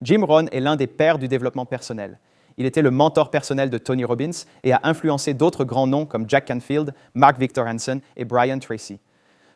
Jim Rohn est l'un des pères du développement personnel. Il était le mentor personnel de Tony Robbins et a influencé d'autres grands noms comme Jack Canfield, Mark Victor Hansen et Brian Tracy.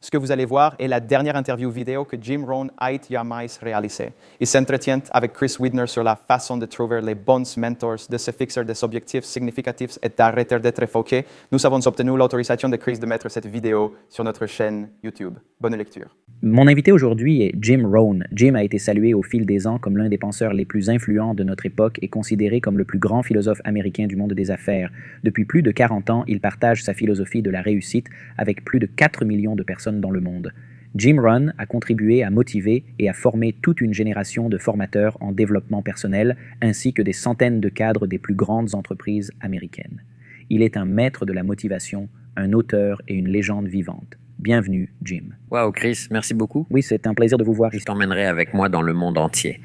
Ce que vous allez voir est la dernière interview vidéo que Jim Rohn a jamais réalisée. Il s'entretient avec Chris Widner sur la façon de trouver les bons mentors, de se fixer des objectifs significatifs et d'arrêter d'être foqué. Nous avons obtenu l'autorisation de Chris de mettre cette vidéo sur notre chaîne YouTube. Bonne lecture. Mon invité aujourd'hui est Jim Rohn. Jim a été salué au fil des ans comme l'un des penseurs les plus influents de notre époque et considéré comme le plus grand philosophe américain du monde des affaires. Depuis plus de 40 ans, il partage sa philosophie de la réussite avec plus de 4 millions de personnes dans le monde. Jim Rohn a contribué à motiver et à former toute une génération de formateurs en développement personnel, ainsi que des centaines de cadres des plus grandes entreprises américaines. Il est un maître de la motivation, un auteur et une légende vivante. Bienvenue, Jim. Wow, Chris, merci beaucoup. Oui, c'est un plaisir de vous voir Je ici. t'emmènerai avec moi dans le monde entier.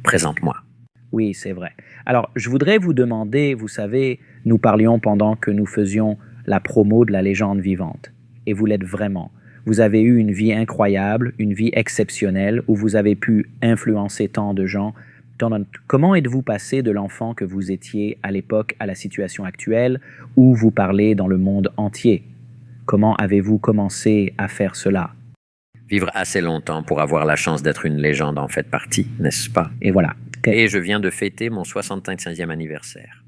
Présente-moi. Oui, c'est vrai. Alors, je voudrais vous demander, vous savez, nous parlions pendant que nous faisions la promo de la légende vivante. Et vous l'êtes vraiment. Vous avez eu une vie incroyable, une vie exceptionnelle, où vous avez pu influencer tant de gens. Comment êtes-vous passé de l'enfant que vous étiez à l'époque à la situation actuelle, où vous parlez dans le monde entier? Comment avez-vous commencé à faire cela? Vivre assez longtemps pour avoir la chance d'être une légende en fait partie, n'est-ce pas? Et voilà. Et je viens de fêter mon 65e anniversaire.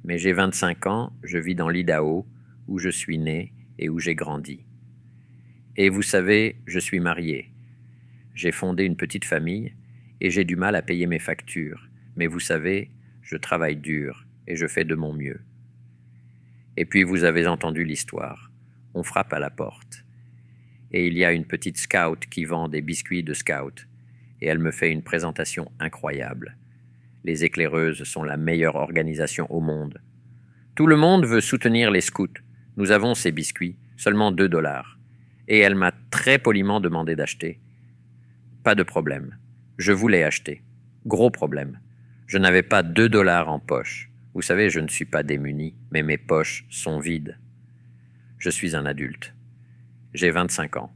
Mais j'ai 25 ans, je vis dans l'Idaho, où je suis né et où j'ai grandi. Et vous savez, je suis marié. J'ai fondé une petite famille et j'ai du mal à payer mes factures. Mais vous savez, je travaille dur et je fais de mon mieux. Et puis vous avez entendu l'histoire. On frappe à la porte. Et il y a une petite scout qui vend des biscuits de scout. Et elle me fait une présentation incroyable. Les éclaireuses sont la meilleure organisation au monde. Tout le monde veut soutenir les scouts. Nous avons ces biscuits, seulement $2. Et elle m'a très poliment demandé d'acheter. Pas de problème. Je voulais acheter. Gros problème. Je n'avais pas $2 en poche. Vous savez, je ne suis pas démuni, mais mes poches sont vides. Je suis un adulte. J'ai 25 ans.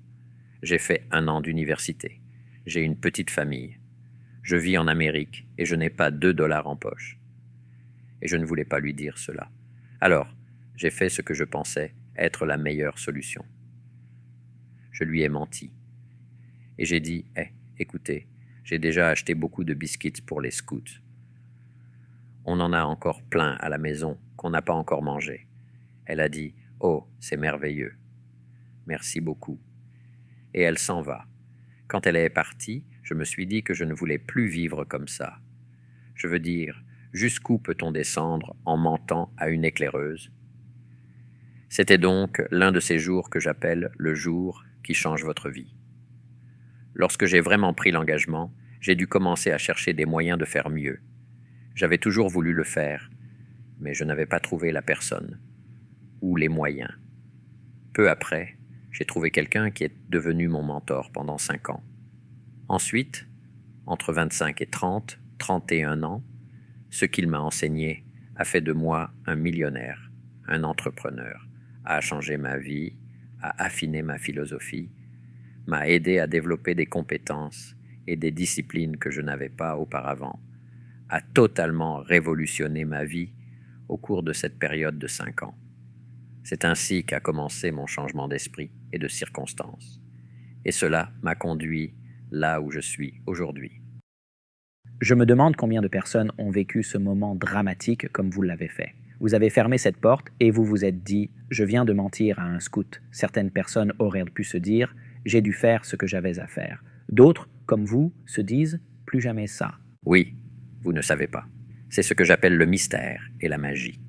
J'ai fait 1 an d'université. J'ai une petite famille. Je vis en Amérique et je n'ai pas $2 en poche. Et je ne voulais pas lui dire cela. Alors, j'ai fait ce que je pensais être la meilleure solution. Je lui ai menti. Et j'ai dit, écoutez, j'ai déjà acheté beaucoup de biscuits pour les scouts. On en a encore plein à la maison qu'on n'a pas encore mangé. Elle a dit, oh, c'est merveilleux. Merci beaucoup. Et elle s'en va. Quand elle est partie, je me suis dit que je ne voulais plus vivre comme ça. Je veux dire, jusqu'où peut-on descendre en mentant à une éclaireuse? C'était donc l'un de ces jours que j'appelle le jour qui change votre vie. Lorsque j'ai vraiment pris l'engagement, j'ai dû commencer à chercher des moyens de faire mieux. J'avais toujours voulu le faire, mais je n'avais pas trouvé la personne ou les moyens. Peu après, j'ai trouvé quelqu'un qui est devenu mon mentor pendant 5 ans. Ensuite, entre 25 et 30, 31 ans, ce qu'il m'a enseigné a fait de moi un millionnaire, un entrepreneur, a changé ma vie, a affiné ma philosophie, m'a aidé à développer des compétences et des disciplines que je n'avais pas auparavant, a totalement révolutionné ma vie au cours de cette période de 5 ans. C'est ainsi qu'a commencé mon changement d'esprit et de circonstances. Et cela m'a conduit là où je suis aujourd'hui. Je me demande combien de personnes ont vécu ce moment dramatique comme vous l'avez fait. Vous avez fermé cette porte et vous vous êtes dit « Je viens de mentir à un scout ». Certaines personnes auraient pu se dire « J'ai dû faire ce que j'avais à faire ». D'autres, comme vous, se disent « Plus jamais ça ». Oui, vous ne savez pas. C'est ce que j'appelle le mystère et la magie.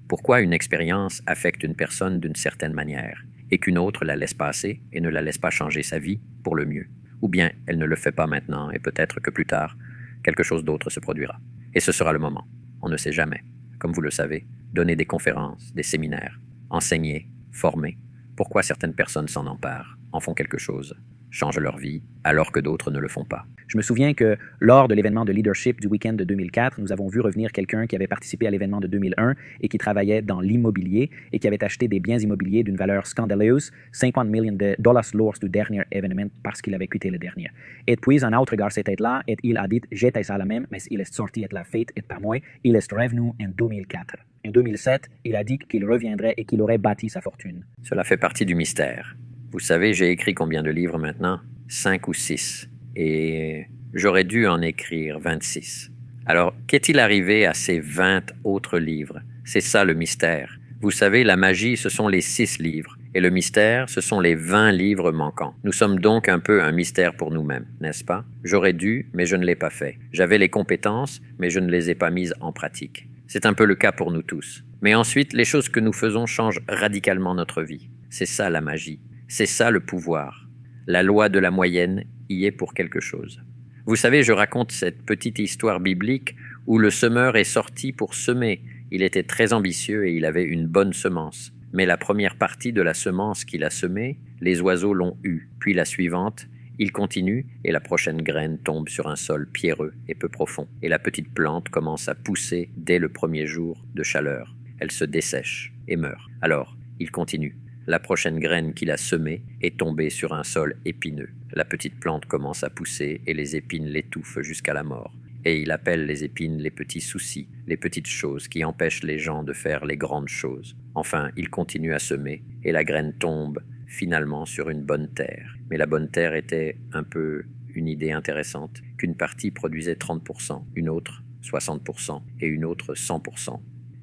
Pourquoi une expérience affecte une personne d'une certaine manière et qu'une autre la laisse passer et ne la laisse pas changer sa vie pour le mieux? Ou bien elle ne le fait pas maintenant et peut-être que plus tard, quelque chose d'autre se produira. Et ce sera le moment. On ne sait jamais. Comme vous le savez, donner des conférences, des séminaires, enseigner, former. Pourquoi certaines personnes s'en emparent, en font quelque chose? changent leur vie, alors que d'autres ne le font pas. Je me souviens que lors de l'événement de leadership du week-end de 2004, nous avons vu revenir quelqu'un qui avait participé à l'événement de 2001 et qui travaillait dans l'immobilier et qui avait acheté des biens immobiliers d'une valeur scandaleuse, 50 millions de dollars lors du dernier événement parce qu'il avait quitté le dernier. Et puis, un autre gars s'était là et il a dit « J'étais ça la même, mais il est sorti de la fête et pas moi. Il est revenu en 2004. En 2007, il a dit qu'il reviendrait et qu'il aurait bâti sa fortune. » Cela fait partie du mystère. Vous savez, j'ai écrit combien de livres maintenant? 5 ou 6. Et j'aurais dû en écrire 26. Alors, qu'est-il arrivé à ces 20 autres livres? C'est ça le mystère. Vous savez, la magie, ce sont les 6 livres. Et le mystère, ce sont les 20 livres manquants. Nous sommes donc un peu un mystère pour nous-mêmes, n'est-ce pas? J'aurais dû, mais je ne l'ai pas fait. J'avais les compétences, mais je ne les ai pas mises en pratique. C'est un peu le cas pour nous tous. Mais ensuite, les choses que nous faisons changent radicalement notre vie. C'est ça la magie. C'est ça le pouvoir. La loi de la moyenne y est pour quelque chose. Vous savez, je raconte cette petite histoire biblique où le semeur est sorti pour semer. Il était très ambitieux et il avait une bonne semence. Mais la première partie de la semence qu'il a semée, les oiseaux l'ont eue. Puis la suivante, il continue et la prochaine graine tombe sur un sol pierreux et peu profond. Et la petite plante commence à pousser dès le premier jour de chaleur. Elle se dessèche et meurt. Alors, il continue. La prochaine graine qu'il a semée est tombée sur un sol épineux. La petite plante commence à pousser et les épines l'étouffent jusqu'à la mort. Et il appelle les épines les petits soucis, les petites choses qui empêchent les gens de faire les grandes choses. Enfin, il continue à semer et la graine tombe finalement sur une bonne terre. Mais la bonne terre était un peu une idée intéressante, qu'une partie produisait 30%, une autre 60% et une autre 100%.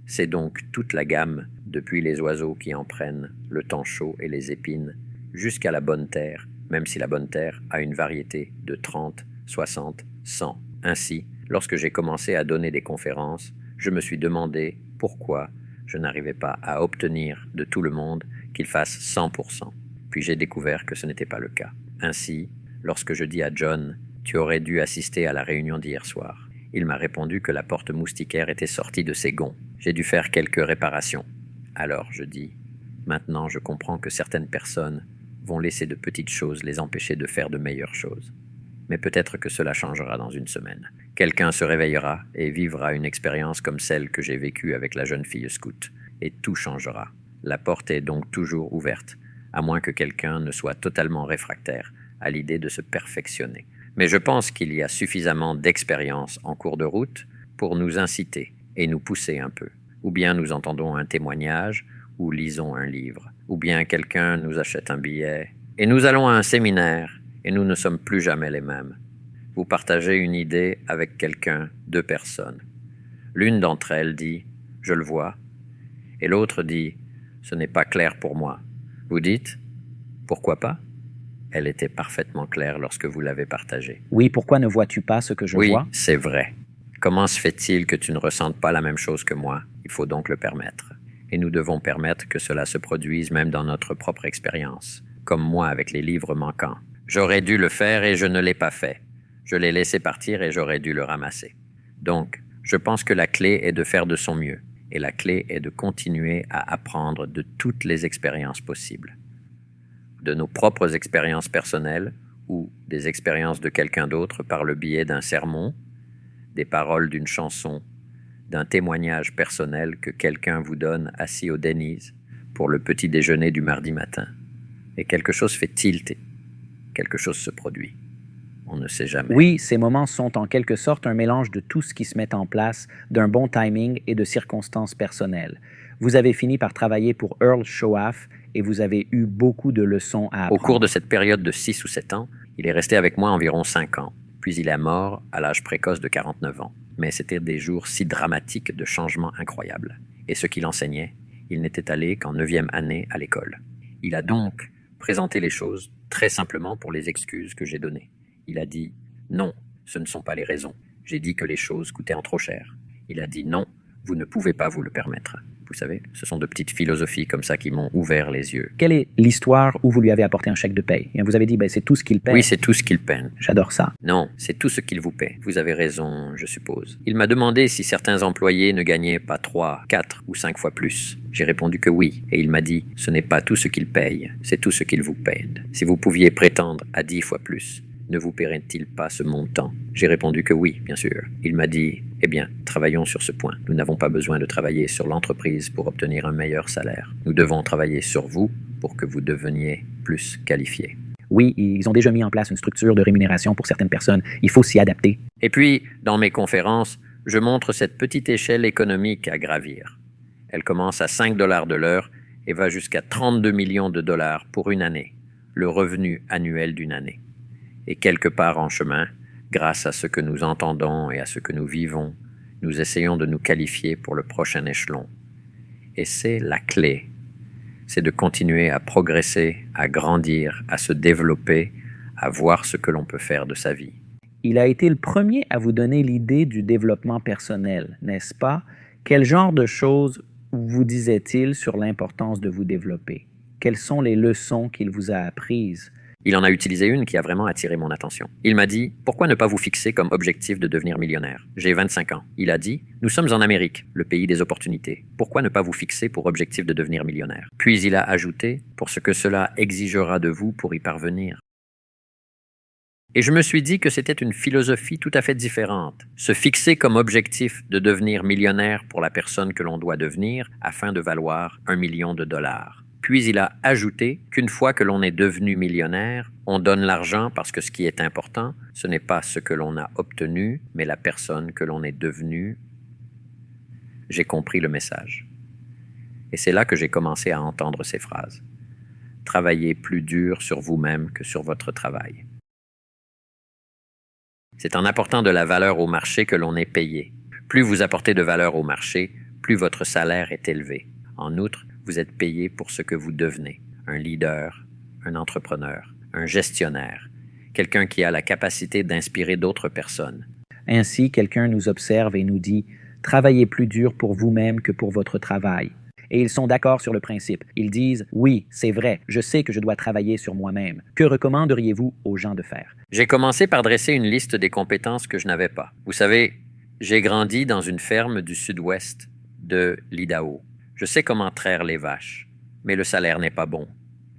C'est donc toute la gamme, depuis les oiseaux qui en prennent, le temps chaud et les épines, jusqu'à la bonne terre, même si la bonne terre a une variété de 30, 60, 100. Ainsi, lorsque j'ai commencé à donner des conférences, je me suis demandé pourquoi je n'arrivais pas à obtenir de tout le monde qu'il fasse 100%. Puis j'ai découvert que ce n'était pas le cas. Ainsi, lorsque je dis à John « Tu aurais dû assister à la réunion d'hier soir », il m'a répondu que la porte moustiquaire était sortie de ses gonds. J'ai dû faire quelques réparations. Alors je dis « Maintenant je comprends que certaines personnes vont laisser de petites choses les empêcher de faire de meilleures choses. Mais peut-être que cela changera dans une semaine. Quelqu'un se réveillera et vivra une expérience comme celle que j'ai vécue avec la jeune fille scout. Et tout changera. La porte est donc toujours ouverte, à moins que quelqu'un ne soit totalement réfractaire à l'idée de se perfectionner. Mais je pense qu'il y a suffisamment d'expérience en cours de route pour nous inciter et nous pousser un peu. Ou bien nous entendons un témoignage, ou lisons un livre, ou bien quelqu'un nous achète un billet, et nous allons à un séminaire, et nous ne sommes plus jamais les mêmes. Vous partagez une idée avec quelqu'un, 2 personnes. L'une d'entre elles dit « Je le vois », et l'autre dit « Ce n'est pas clair pour moi ». Vous dites « Pourquoi pas ?» Elle était parfaitement claire lorsque vous l'avez partagée. Oui, pourquoi ne vois-tu pas ce que je vois? Oui, c'est vrai. Comment se fait-il que tu ne ressentes pas la même chose que moi? Il faut donc le permettre. Et nous devons permettre que cela se produise même dans notre propre expérience, comme moi avec les livres manquants. J'aurais dû le faire et je ne l'ai pas fait. Je l'ai laissé partir et j'aurais dû le ramasser. Donc, je pense que la clé est de faire de son mieux. Et la clé est de continuer à apprendre de toutes les expériences possibles. De nos propres expériences personnelles ou des expériences de quelqu'un d'autre par le biais d'un sermon, des paroles d'une chanson, d'un témoignage personnel que quelqu'un vous donne assis au Denny's pour le petit déjeuner du mardi matin. Et quelque chose fait tilt, quelque chose se produit. On ne sait jamais. Oui, ces moments sont en quelque sorte un mélange de tout ce qui se met en place, d'un bon timing et de circonstances personnelles. Vous avez fini par travailler pour Earl Shoaff et vous avez eu beaucoup de leçons à apprendre. Au cours de cette période de 6 ou 7 ans, il est resté avec moi environ 5 ans. Puis il est mort à l'âge précoce de 49 ans. Mais c'était des jours si dramatiques de changements incroyables. Et ce qu'il enseignait, il n'était allé qu'en 9e année à l'école. Il a donc présenté les choses très simplement pour les excuses que j'ai données. Il a dit « Non, ce ne sont pas les raisons. J'ai dit que les choses coûtaient en trop cher. » Il a dit « Non, vous ne pouvez pas vous le permettre. vous savez. Ce sont de petites philosophies comme ça qui m'ont ouvert les yeux. Quelle est l'histoire où vous lui avez apporté un chèque de paye? Et vous avez dit, c'est tout ce qu'il paye. Oui, c'est tout ce qu'il paie. J'adore ça. Non, c'est tout ce qu'il vous paie. Vous avez raison, je suppose. Il m'a demandé si certains employés ne gagnaient pas 3, 4 ou 5 fois plus. J'ai répondu que oui, et il m'a dit, ce n'est pas tout ce qu'il paye, c'est tout ce qu'il vous paie. Si vous pouviez prétendre à 10 fois plus, ne vous paierait-il pas ce montant? J'ai répondu que oui, bien sûr. Il m'a dit, eh bien, travaillons sur ce point. Nous n'avons pas besoin de travailler sur l'entreprise pour obtenir un meilleur salaire. Nous devons travailler sur vous pour que vous deveniez plus qualifié. Oui, ils ont déjà mis en place une structure de rémunération pour certaines personnes. Il faut s'y adapter. Et puis, dans mes conférences, je montre cette petite échelle économique à gravir. Elle commence à 5 $ de l'heure et va jusqu'à 32 millions de dollars pour une année, le revenu annuel d'une année. Et quelque part en chemin, grâce à ce que nous entendons et à ce que nous vivons, nous essayons de nous qualifier pour le prochain échelon. Et c'est la clé. C'est de continuer à progresser, à grandir, à se développer, à voir ce que l'on peut faire de sa vie. Il a été le premier à vous donner l'idée du développement personnel, n'est-ce pas? Quel genre de choses vous disait-il sur l'importance de vous développer? Quelles sont les leçons qu'il vous a apprises? Il en a utilisé une qui a vraiment attiré mon attention. Il m'a dit « Pourquoi ne pas vous fixer comme objectif de devenir millionnaire ?» J'ai 25 ans. Il a dit « Nous sommes en Amérique, le pays des opportunités. Pourquoi ne pas vous fixer pour objectif de devenir millionnaire ?» Puis il a ajouté « Pour ce que cela exigera de vous pour y parvenir. » Et je me suis dit que c'était une philosophie tout à fait différente. Se fixer comme objectif de devenir millionnaire pour la personne que l'on doit devenir afin de valoir 1 million de dollars. Puis il a ajouté qu'une fois que l'on est devenu millionnaire, on donne l'argent parce que ce qui est important, ce n'est pas ce que l'on a obtenu, mais la personne que l'on est devenu. J'ai compris le message. Et c'est là que j'ai commencé à entendre ces phrases. Travaillez plus dur sur vous-même que sur votre travail. C'est en apportant de la valeur au marché que l'on est payé. Plus vous apportez de valeur au marché, plus votre salaire est élevé. En outre, vous êtes payé pour ce que vous devenez. Un leader, un entrepreneur, un gestionnaire, quelqu'un qui a la capacité d'inspirer d'autres personnes. Ainsi, quelqu'un nous observe et nous dit « Travaillez plus dur pour vous-même que pour votre travail ». Et ils sont d'accord sur le principe. Ils disent « Oui, c'est vrai, je sais que je dois travailler sur moi-même. Que recommanderiez-vous aux gens de faire ?» J'ai commencé par dresser une liste des compétences que je n'avais pas. Vous savez, j'ai grandi dans une ferme du sud-ouest de l'Idaho. Je sais comment traire les vaches, mais le salaire n'est pas bon.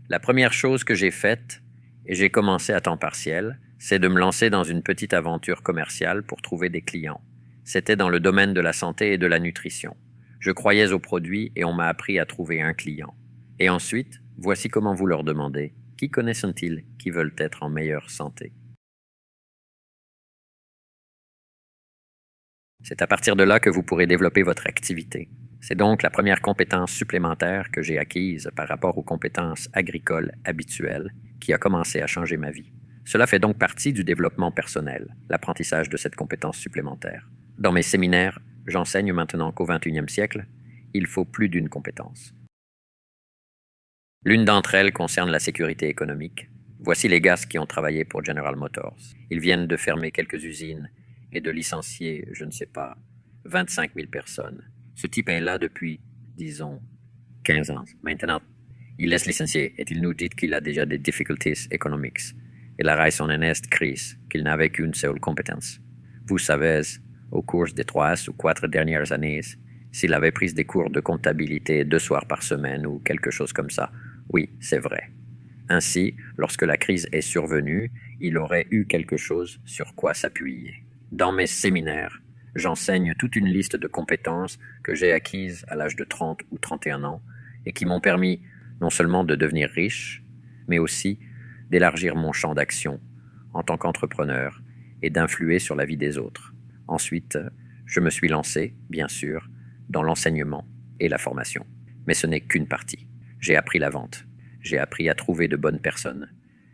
La première chose que j'ai faite, et j'ai commencé à temps partiel, c'est de me lancer dans une petite aventure commerciale pour trouver des clients. C'était dans le domaine de la santé et de la nutrition. Je croyais aux produits et on m'a appris à trouver un client. Et ensuite, voici comment vous leur demandez, qui connaissent-ils qui veulent être en meilleure santé? C'est à partir de là que vous pourrez développer votre activité. C'est donc la première compétence supplémentaire que j'ai acquise par rapport aux compétences agricoles habituelles qui a commencé à changer ma vie. Cela fait donc partie du développement personnel, l'apprentissage de cette compétence supplémentaire. Dans mes séminaires, j'enseigne maintenant qu'au 21e siècle, il faut plus d'une compétence. L'une d'entre elles concerne la sécurité économique. Voici les gars qui ont travaillé pour General Motors. Ils viennent de fermer quelques usines et de licencier, je ne sais pas, 25 000 personnes. Ce type est là depuis, disons, 15 ans. Maintenant, il laisse licencier et il nous dit qu'il a déjà des difficultés économiques. Il a son honnête crise, qu'il n'avait qu'une seule compétence. Vous savez, au cours des 3 ou 4 dernières années, s'il avait pris des cours de comptabilité 2 soirs par semaine ou quelque chose comme ça, oui, c'est vrai. Ainsi, lorsque la crise est survenue, il aurait eu quelque chose sur quoi s'appuyer. Dans mes séminaires, j'enseigne toute une liste de compétences que j'ai acquises à l'âge de 30 ou 31 ans et qui m'ont permis non seulement de devenir riche, mais aussi d'élargir mon champ d'action en tant qu'entrepreneur et d'influer sur la vie des autres. Ensuite, je me suis lancé, bien sûr, dans l'enseignement et la formation. Mais ce n'est qu'une partie. J'ai appris la vente. J'ai appris à trouver de bonnes personnes.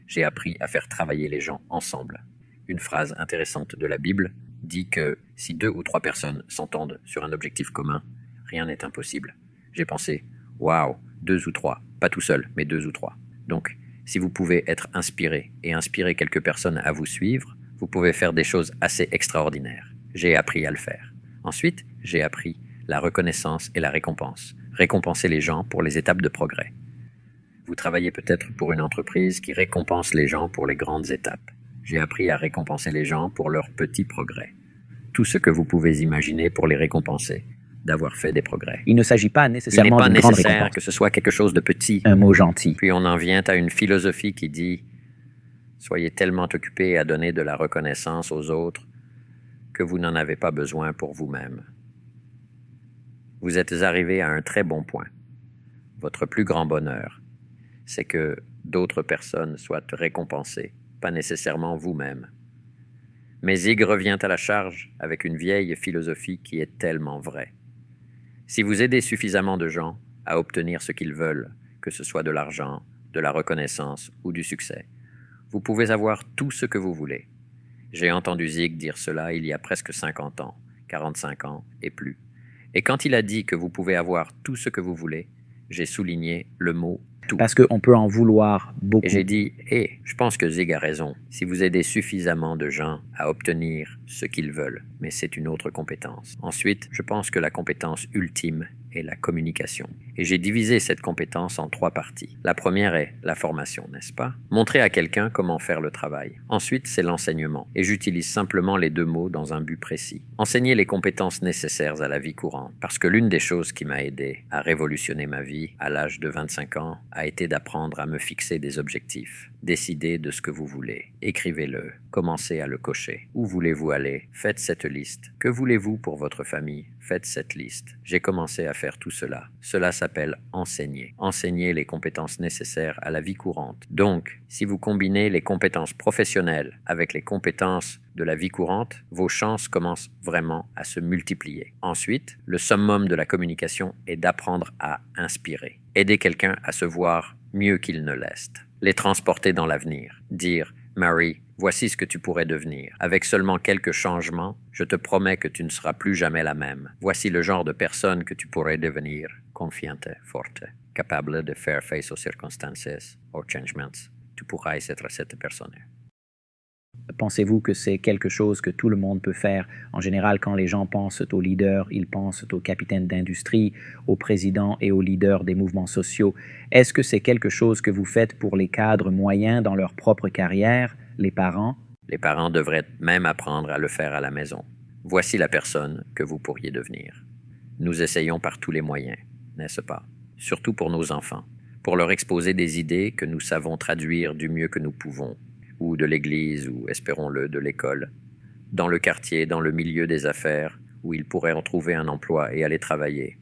J'ai appris à faire travailler les gens ensemble. Une phrase intéressante de la Bible dit que si 2 ou 3 personnes s'entendent sur un objectif commun, rien n'est impossible. J'ai pensé, waouh, 2 ou 3, pas tout seul, mais 2 ou 3. Donc, si vous pouvez être inspiré et inspirer quelques personnes à vous suivre, vous pouvez faire des choses assez extraordinaires. J'ai appris à le faire. Ensuite, j'ai appris la reconnaissance et la récompense. récompenser les gens pour les étapes de progrès. Vous travaillez peut-être pour une entreprise qui récompense les gens pour les grandes étapes. J'ai appris à récompenser les gens pour leurs petits progrès. Tout ce que vous pouvez imaginer pour les récompenser, d'avoir fait des progrès. Il ne s'agit pas Il n'est nécessairement pas d'une grande nécessaire récompense. que ce soit quelque chose de petit. Un mot gentil. Puis on en vient à une philosophie qui dit « Soyez tellement occupés à donner de la reconnaissance aux autres que vous n'en avez pas besoin pour vous-même. » Vous êtes arrivé à un très bon point. Votre plus grand bonheur, c'est que d'autres personnes soient récompensées, pas nécessairement vous-même. Mais Zig revient à la charge avec une vieille philosophie qui est tellement vraie. Si vous aidez suffisamment de gens à obtenir ce qu'ils veulent, que ce soit de l'argent, de la reconnaissance ou du succès, vous pouvez avoir tout ce que vous voulez. J'ai entendu Zig dire cela il y a presque 50 ans, 45 ans et plus. Et quand il a dit que vous pouvez avoir tout ce que vous voulez, j'ai souligné le mot « tout ». Parce qu'on peut en vouloir beaucoup. Et j'ai dit « je pense que Zig a raison. Si vous aidez suffisamment de gens à obtenir ce qu'ils veulent, mais c'est une autre compétence. Ensuite, je pense que la compétence ultime est la communication. Et j'ai divisé cette compétence en 3 parties. La première est la formation, n'est-ce pas? Montrer à quelqu'un comment faire le travail. Ensuite, c'est l'enseignement. Et j'utilise simplement les 2 mots dans un but précis. Enseigner les compétences nécessaires à la vie courante. Parce que l'une des choses qui m'a aidé à révolutionner ma vie à l'âge de 25 ans a été d'apprendre à me fixer des objectifs. Décidez de ce que vous voulez. Écrivez-le. Commencez à le cocher. Où voulez-vous aller? Faites cette liste. Que voulez-vous pour votre famille? Faites cette liste. J'ai commencé à faire tout cela. Cela s'appelle enseigner. Enseigner les compétences nécessaires à la vie courante. Donc, si vous combinez les compétences professionnelles avec les compétences de la vie courante, vos chances commencent vraiment à se multiplier. Ensuite, le summum de la communication est d'apprendre à inspirer. Aider quelqu'un à se voir mieux qu'il ne l'est. Les transporter dans l'avenir. Dire « Mary, voici ce que tu pourrais devenir. Avec seulement quelques changements, je te promets que tu ne seras plus jamais la même. Voici le genre de personne que tu pourrais devenir. Confiante, forte, capable de faire face aux circonstances, aux changements. Tu pourras être cette personne. » Pensez-vous que c'est quelque chose que tout le monde peut faire? En général, quand les gens pensent aux leaders, ils pensent aux capitaines d'industrie, aux présidents et aux leaders des mouvements sociaux. Est-ce que c'est quelque chose que vous faites pour les cadres moyens dans leur propre carrière, les parents? Les parents devraient même apprendre à le faire à la maison. Voici la personne que vous pourriez devenir. Nous essayons par tous les moyens, n'est-ce pas? Surtout pour nos enfants, pour leur exposer des idées que nous savons traduire du mieux que nous pouvons, ou de l'église, ou, espérons-le, de l'école, dans le quartier, dans le milieu des affaires, où ils pourraient en trouver un emploi et aller travailler.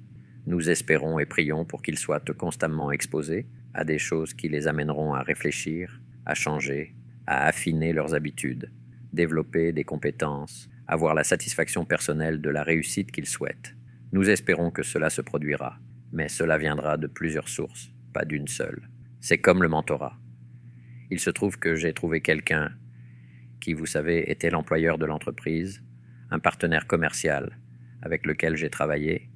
Nous espérons et prions pour qu'ils soient constamment exposés à des choses qui les amèneront à réfléchir, à changer, à affiner leurs habitudes, développer des compétences, avoir la satisfaction personnelle de la réussite qu'ils souhaitent. Nous espérons que cela se produira, mais cela viendra de plusieurs sources, pas d'une seule. C'est comme le mentorat. Il se trouve que j'ai trouvé quelqu'un qui, vous savez, était l'employeur de l'entreprise, un partenaire commercial avec lequel j'ai travaillé,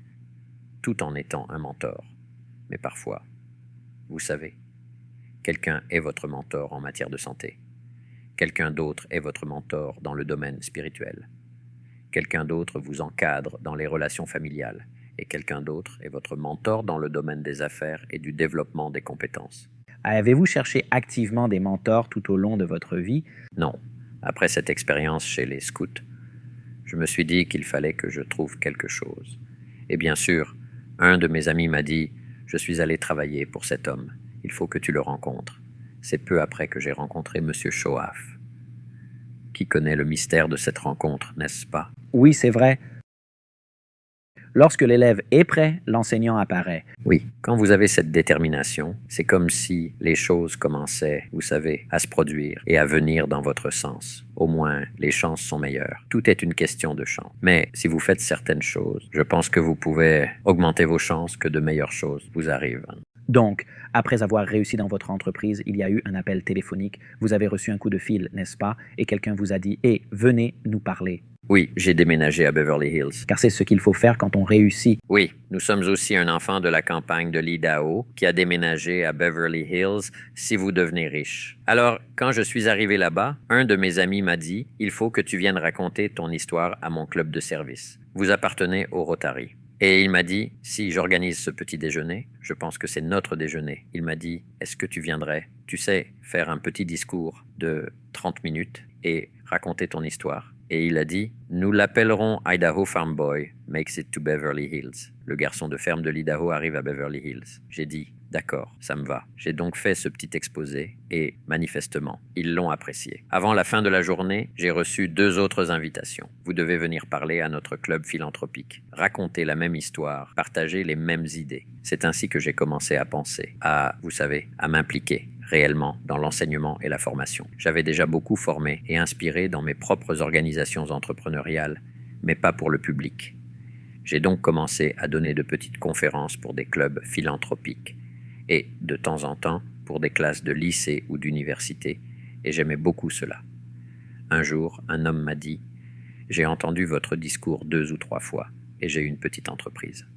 tout en étant un mentor. Mais parfois, vous savez, quelqu'un est votre mentor en matière de santé. Quelqu'un d'autre est votre mentor dans le domaine spirituel. Quelqu'un d'autre vous encadre dans les relations familiales. Et quelqu'un d'autre est votre mentor dans le domaine des affaires et du développement des compétences. Avez-vous cherché activement des mentors tout au long de votre vie? Non. Après cette expérience chez les scouts, je me suis dit qu'il fallait que je trouve quelque chose. Et bien sûr, un de mes amis m'a dit « Je suis allé travailler pour cet homme. Il faut que tu le rencontres. » C'est peu après que j'ai rencontré M. Shoaf. Qui connaît le mystère de cette rencontre, n'est-ce pas? Oui, c'est vrai. Lorsque l'élève est prêt, l'enseignant apparaît. Oui, quand vous avez cette détermination, c'est comme si les choses commençaient, vous savez, à se produire et à venir dans votre sens. Au moins, les chances sont meilleures. Tout est une question de chance. Mais si vous faites certaines choses, je pense que vous pouvez augmenter vos chances que de meilleures choses vous arrivent. Donc, après avoir réussi dans votre entreprise, il y a eu un appel téléphonique, vous avez reçu un coup de fil, n'est-ce pas? Et quelqu'un vous a dit « Hé, venez nous parler ». Oui, j'ai déménagé à Beverly Hills. Car c'est ce qu'il faut faire quand on réussit. Oui, nous sommes aussi un enfant de la campagne de l'Idaho qui a déménagé à Beverly Hills si vous devenez riche. Alors, quand je suis arrivé là-bas, un de mes amis m'a dit « Il faut que tu viennes raconter ton histoire à mon club de service. Vous appartenez au Rotary. Et il m'a dit, si j'organise ce petit déjeuner, je pense que c'est notre déjeuner. Il m'a dit, est-ce que tu viendrais, tu sais, faire un petit discours de 30 minutes et raconter ton histoire. Et il a dit, nous l'appellerons Idaho Farm Boy makes it to Beverly Hills. Le garçon de ferme de l'Idaho arrive à Beverly Hills. J'ai dit, d'accord, ça me va. J'ai donc fait ce petit exposé et, manifestement, ils l'ont apprécié. Avant la fin de la journée, j'ai reçu 2 autres invitations. Vous devez venir parler à notre club philanthropique, raconter la même histoire, partager les mêmes idées. C'est ainsi que j'ai commencé à penser, vous savez, à m'impliquer réellement dans l'enseignement et la formation. J'avais déjà beaucoup formé et inspiré dans mes propres organisations entrepreneuriales, mais pas pour le public. J'ai donc commencé à donner de petites conférences pour des clubs philanthropiques et, de temps en temps, pour des classes de lycée ou d'université, et j'aimais beaucoup cela. Un jour, un homme m'a dit « J'ai entendu votre discours 2 ou 3 fois, et j'ai une petite entreprise. »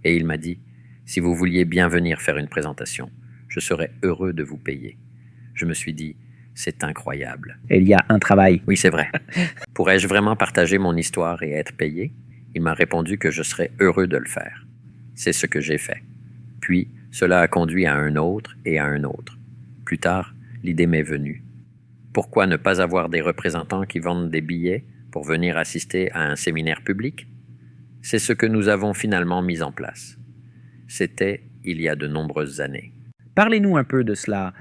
Et il m'a dit « Si vous vouliez bien venir faire une présentation, je serais heureux de vous payer. » Je me suis dit « C'est incroyable. » Il y a un travail. Oui, c'est vrai. Pourrais-je vraiment partager mon histoire et être payé? Il m'a répondu que je serais heureux de le faire. C'est ce que j'ai fait. Puis, cela a conduit à un autre et à un autre. Plus tard, l'idée m'est venue. Pourquoi ne pas avoir des représentants qui vendent des billets pour venir assister à un séminaire public? C'est ce que nous avons finalement mis en place. C'était il y a de nombreuses années. Parlez-nous un peu de cela.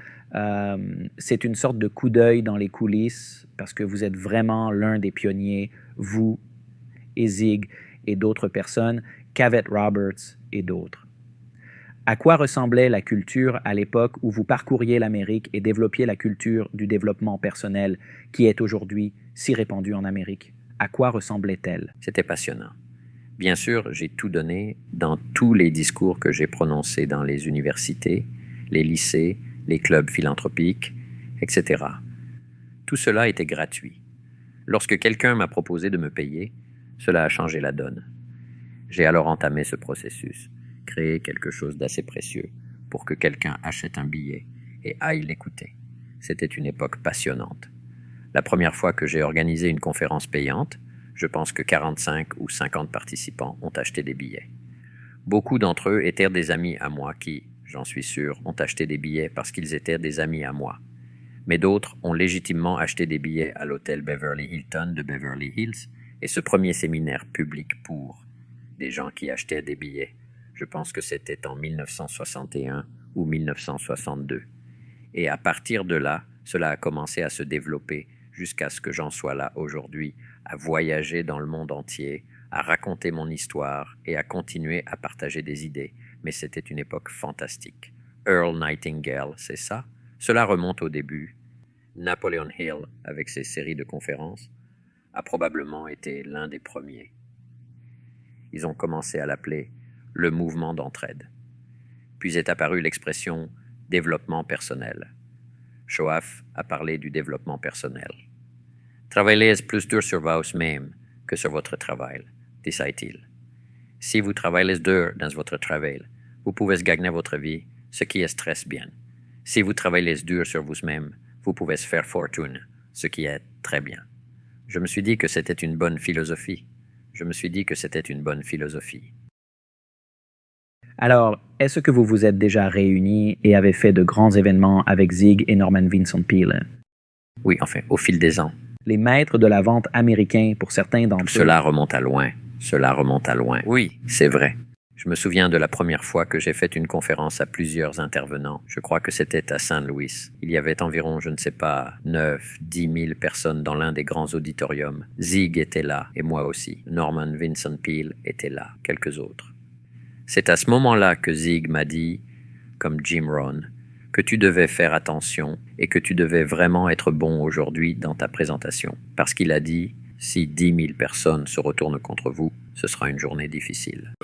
C'est une sorte de coup d'œil dans les coulisses parce que vous êtes vraiment l'un des pionniers, vous et Zig et d'autres personnes, Cavett Roberts et d'autres. À quoi ressemblait la culture à l'époque où vous parcouriez l'Amérique et développiez la culture du développement personnel qui est aujourd'hui si répandue en Amérique? À quoi ressemblait-elle? C'était passionnant. Bien sûr, j'ai tout donné dans tous les discours que j'ai prononcés dans les universités, les lycées, les clubs philanthropiques, etc. Tout cela était gratuit. Lorsque quelqu'un m'a proposé de me payer, cela a changé la donne. J'ai alors entamé ce processus, créé quelque chose d'assez précieux pour que quelqu'un achète un billet et aille l'écouter. C'était une époque passionnante. La première fois que j'ai organisé une conférence payante, je pense que 45 ou 50 participants ont acheté des billets. Beaucoup d'entre eux étaient des amis à moi qui, j'en suis sûr, ont acheté des billets parce qu'ils étaient des amis à moi. Mais d'autres ont légitimement acheté des billets à l'hôtel Beverly Hilton de Beverly Hills et ce premier séminaire public pour des gens qui achetaient des billets. Je pense que c'était en 1961 ou 1962. Et à partir de là, cela a commencé à se développer jusqu'à ce que j'en sois là aujourd'hui, à voyager dans le monde entier, à raconter mon histoire et à continuer à partager des idées. Mais c'était une époque fantastique. Earl Nightingale, c'est ça? Cela remonte au début. Napoleon Hill, avec ses séries de conférences, a probablement été l'un des premiers. Ils ont commencé à l'appeler le mouvement d'entraide. Puis est apparue l'expression développement personnel. Shoaf a parlé du développement personnel. Travaillez plus dur sur vous-même que sur votre travail, disait-il. Si vous travaillez dur dans votre travail, vous pouvez gagner votre vie, ce qui est très bien. Si vous travaillez dur sur vous-même, vous pouvez faire fortune, ce qui est très bien. Je me suis dit que c'était une bonne philosophie. Alors, est-ce que vous vous êtes déjà réunis et avez fait de grands événements avec Zig et Norman Vincent Peale? Oui, enfin, au fil des ans. Les maîtres de la vente américains, pour certains d'entre eux. Cela remonte à loin. Oui, c'est vrai. Je me souviens de la première fois que j'ai fait une conférence à plusieurs intervenants. Je crois que c'était à Saint Louis. Il y avait environ, 9, 10 000 personnes dans l'un des grands auditoriums. Zig était là, et moi aussi. Norman Vincent Peale était là, quelques autres. C'est à ce moment-là que Zig m'a dit, comme Jim Rohn, que tu devais faire attention et que tu devais vraiment être bon aujourd'hui dans ta présentation. Parce qu'il a dit, si 10 000 personnes se retournent contre vous, ce sera une journée difficile.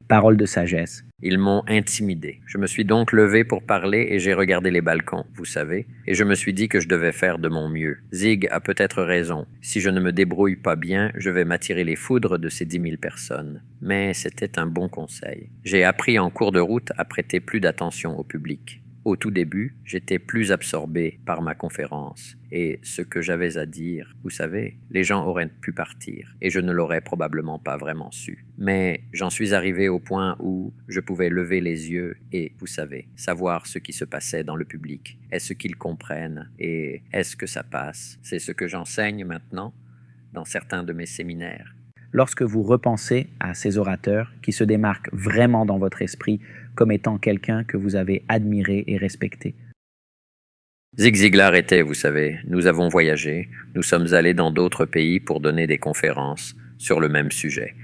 Parole de sagesse. Ils m'ont intimidé. Je me suis donc levé pour parler et j'ai regardé les balcons, vous savez, et je me suis dit que je devais faire de mon mieux. Zig a peut-être raison. Si je ne me débrouille pas bien, je vais m'attirer les foudres de ces 10 000 personnes. Mais c'était un bon conseil. J'ai appris en cours de route à prêter plus d'attention au public. Au tout début, j'étais plus absorbé par ma conférence et ce que j'avais à dire. Vous savez, les gens auraient pu partir et je ne l'aurais probablement pas vraiment su. Mais j'en suis arrivé au point où je pouvais lever les yeux et, vous savez, savoir ce qui se passait dans le public. Est-ce qu'ils comprennent et est-ce que ça passe? C'est ce que j'enseigne maintenant dans certains de mes séminaires. Lorsque vous repensez à ces orateurs qui se démarquent vraiment dans votre esprit comme étant quelqu'un que vous avez admiré et respecté. Zig Ziglar était, vous savez, nous avons voyagé, nous sommes allés dans d'autres pays pour donner des conférences sur le même sujet.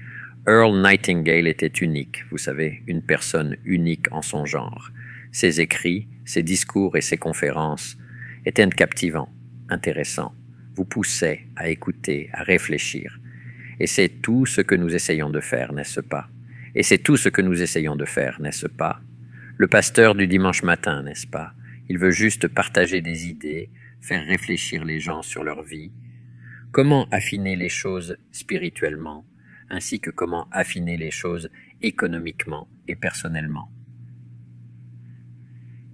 Earl Nightingale était unique, vous savez, une personne unique en son genre. Ses écrits, ses discours et ses conférences étaient captivants, intéressants, vous poussaient à écouter, à réfléchir. Et c'est tout ce que nous essayons de faire, n'est-ce pas? Et c'est tout ce que nous essayons de faire, n'est-ce pas? Le pasteur du dimanche matin, n'est-ce pas? Il veut juste partager des idées, faire réfléchir les gens sur leur vie. Comment affiner les choses spirituellement, ainsi que comment affiner les choses économiquement et personnellement.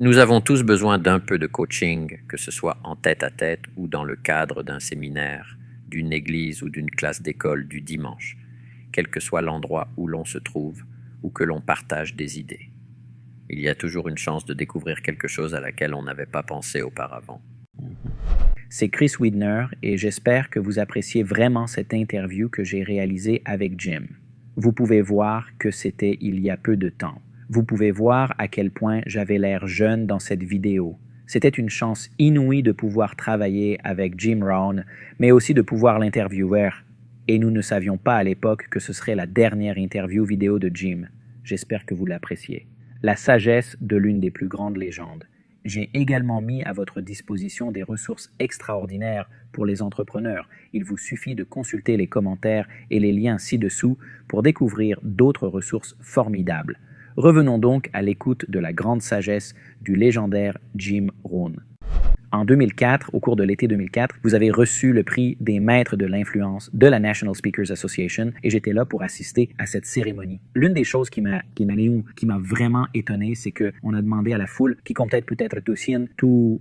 Nous avons tous besoin d'un peu de coaching, que ce soit en tête-à-tête ou dans le cadre d'un séminaire, d'une église ou d'une classe d'école du dimanche, quel que soit l'endroit où l'on se trouve ou que l'on partage des idées. Il y a toujours une chance de découvrir quelque chose à laquelle on n'avait pas pensé auparavant. C'est Chris Widner et j'espère que vous appréciez vraiment cette interview que j'ai réalisée avec Jim. Vous pouvez voir que c'était il y a peu de temps. Vous pouvez voir à quel point j'avais l'air jeune dans cette vidéo. C'était une chance inouïe de pouvoir travailler avec Jim Rohn, mais aussi de pouvoir l'interviewer. Et nous ne savions pas à l'époque que ce serait la dernière interview vidéo de Jim. J'espère que vous l'appréciez. La sagesse de l'une des plus grandes légendes. J'ai également mis à votre disposition des ressources extraordinaires pour les entrepreneurs. Il vous suffit de consulter les commentaires et les liens ci-dessous pour découvrir d'autres ressources formidables. Revenons donc à l'écoute de la grande sagesse du légendaire Jim Rohn. En 2004, au cours de l'été 2004, vous avez reçu le prix des maîtres de l'influence de la National Speakers Association et j'étais là pour assister à cette cérémonie. L'une des choses qui m'a vraiment étonné, c'est que on a demandé à la foule, qui comptait peut-être ou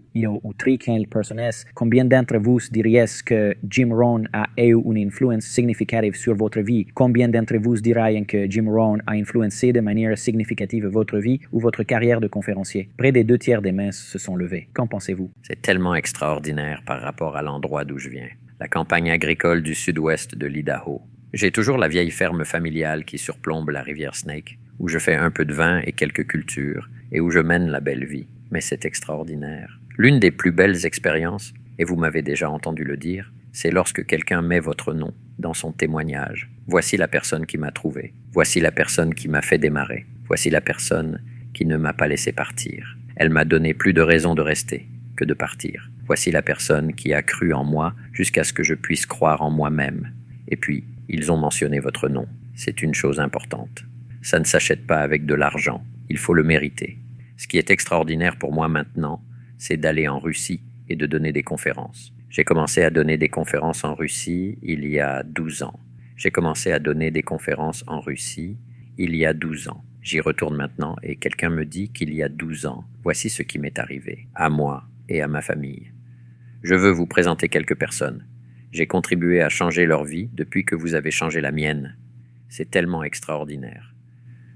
très personnes, combien d'entre vous diriez que Jim Rohn a eu une influence significative sur votre vie? Combien d'entre vous diraient que Jim Rohn a influencé de manière significative votre vie ou votre carrière de conférencier? Près des 2/3 des mains se sont levées. Qu'en pensez-vous? C'est tellement extraordinaire par rapport à l'endroit d'où je viens, la campagne agricole du sud-ouest de l'Idaho. J'ai toujours la vieille ferme familiale qui surplombe la rivière Snake, où je fais un peu de vin et quelques cultures, et où je mène la belle vie. Mais c'est extraordinaire. L'une des plus belles expériences, et vous m'avez déjà entendu le dire, c'est lorsque quelqu'un met votre nom dans son témoignage. Voici la personne qui m'a trouvé. Voici la personne qui m'a fait démarrer. Voici la personne qui ne m'a pas laissé partir. Elle m'a donné plus de raisons de rester que de partir. Voici la personne qui a cru en moi jusqu'à ce que je puisse croire en moi-même. Et puis, ils ont mentionné votre nom. C'est une chose importante. Ça ne s'achète pas avec de l'argent. Il faut le mériter. Ce qui est extraordinaire pour moi maintenant, c'est d'aller en Russie et de donner des conférences. J'ai commencé à donner des conférences en Russie il y a 12 ans. J'ai commencé à donner des conférences en Russie il y a 12 ans. J'y retourne maintenant et quelqu'un me dit qu'il y a 12 ans, voici ce qui m'est arrivé, à moi et à ma famille. Je veux vous présenter quelques personnes. J'ai contribué à changer leur vie depuis que vous avez changé la mienne. C'est tellement extraordinaire.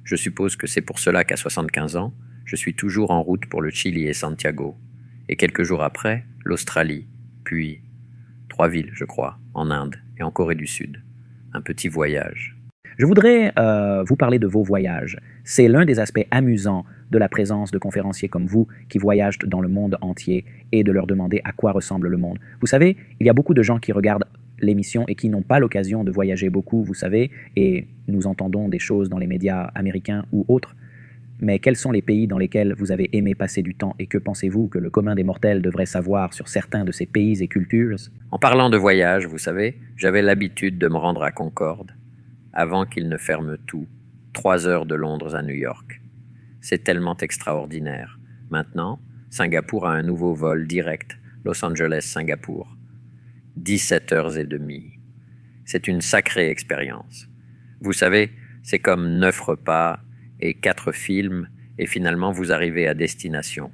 Je suppose que c'est pour cela qu'à 75 ans, je suis toujours en route pour le Chili et Santiago. Et quelques jours après, l'Australie, puis 3 villes, je crois, en Inde et en Corée du Sud. Un petit voyage. Je voudrais vous parler de vos voyages. C'est l'un des aspects amusants de la présence de conférenciers comme vous qui voyagent dans le monde entier et de leur demander à quoi ressemble le monde. Vous savez, il y a beaucoup de gens qui regardent l'émission et qui n'ont pas l'occasion de voyager beaucoup, vous savez, et nous entendons des choses dans les médias américains ou autres. Mais quels sont les pays dans lesquels vous avez aimé passer du temps et que pensez-vous que le commun des mortels devrait savoir sur certains de ces pays et cultures? En parlant de voyage, vous savez, j'avais l'habitude de me rendre à Concorde avant qu'ils ne ferment tout, 3 heures de Londres à New York. C'est tellement extraordinaire. Maintenant, Singapour a un nouveau vol direct, Los Angeles-Singapour. 17h30. C'est une sacrée expérience. Vous savez, c'est comme 9 repas et 4 films, et finalement vous arrivez à destination.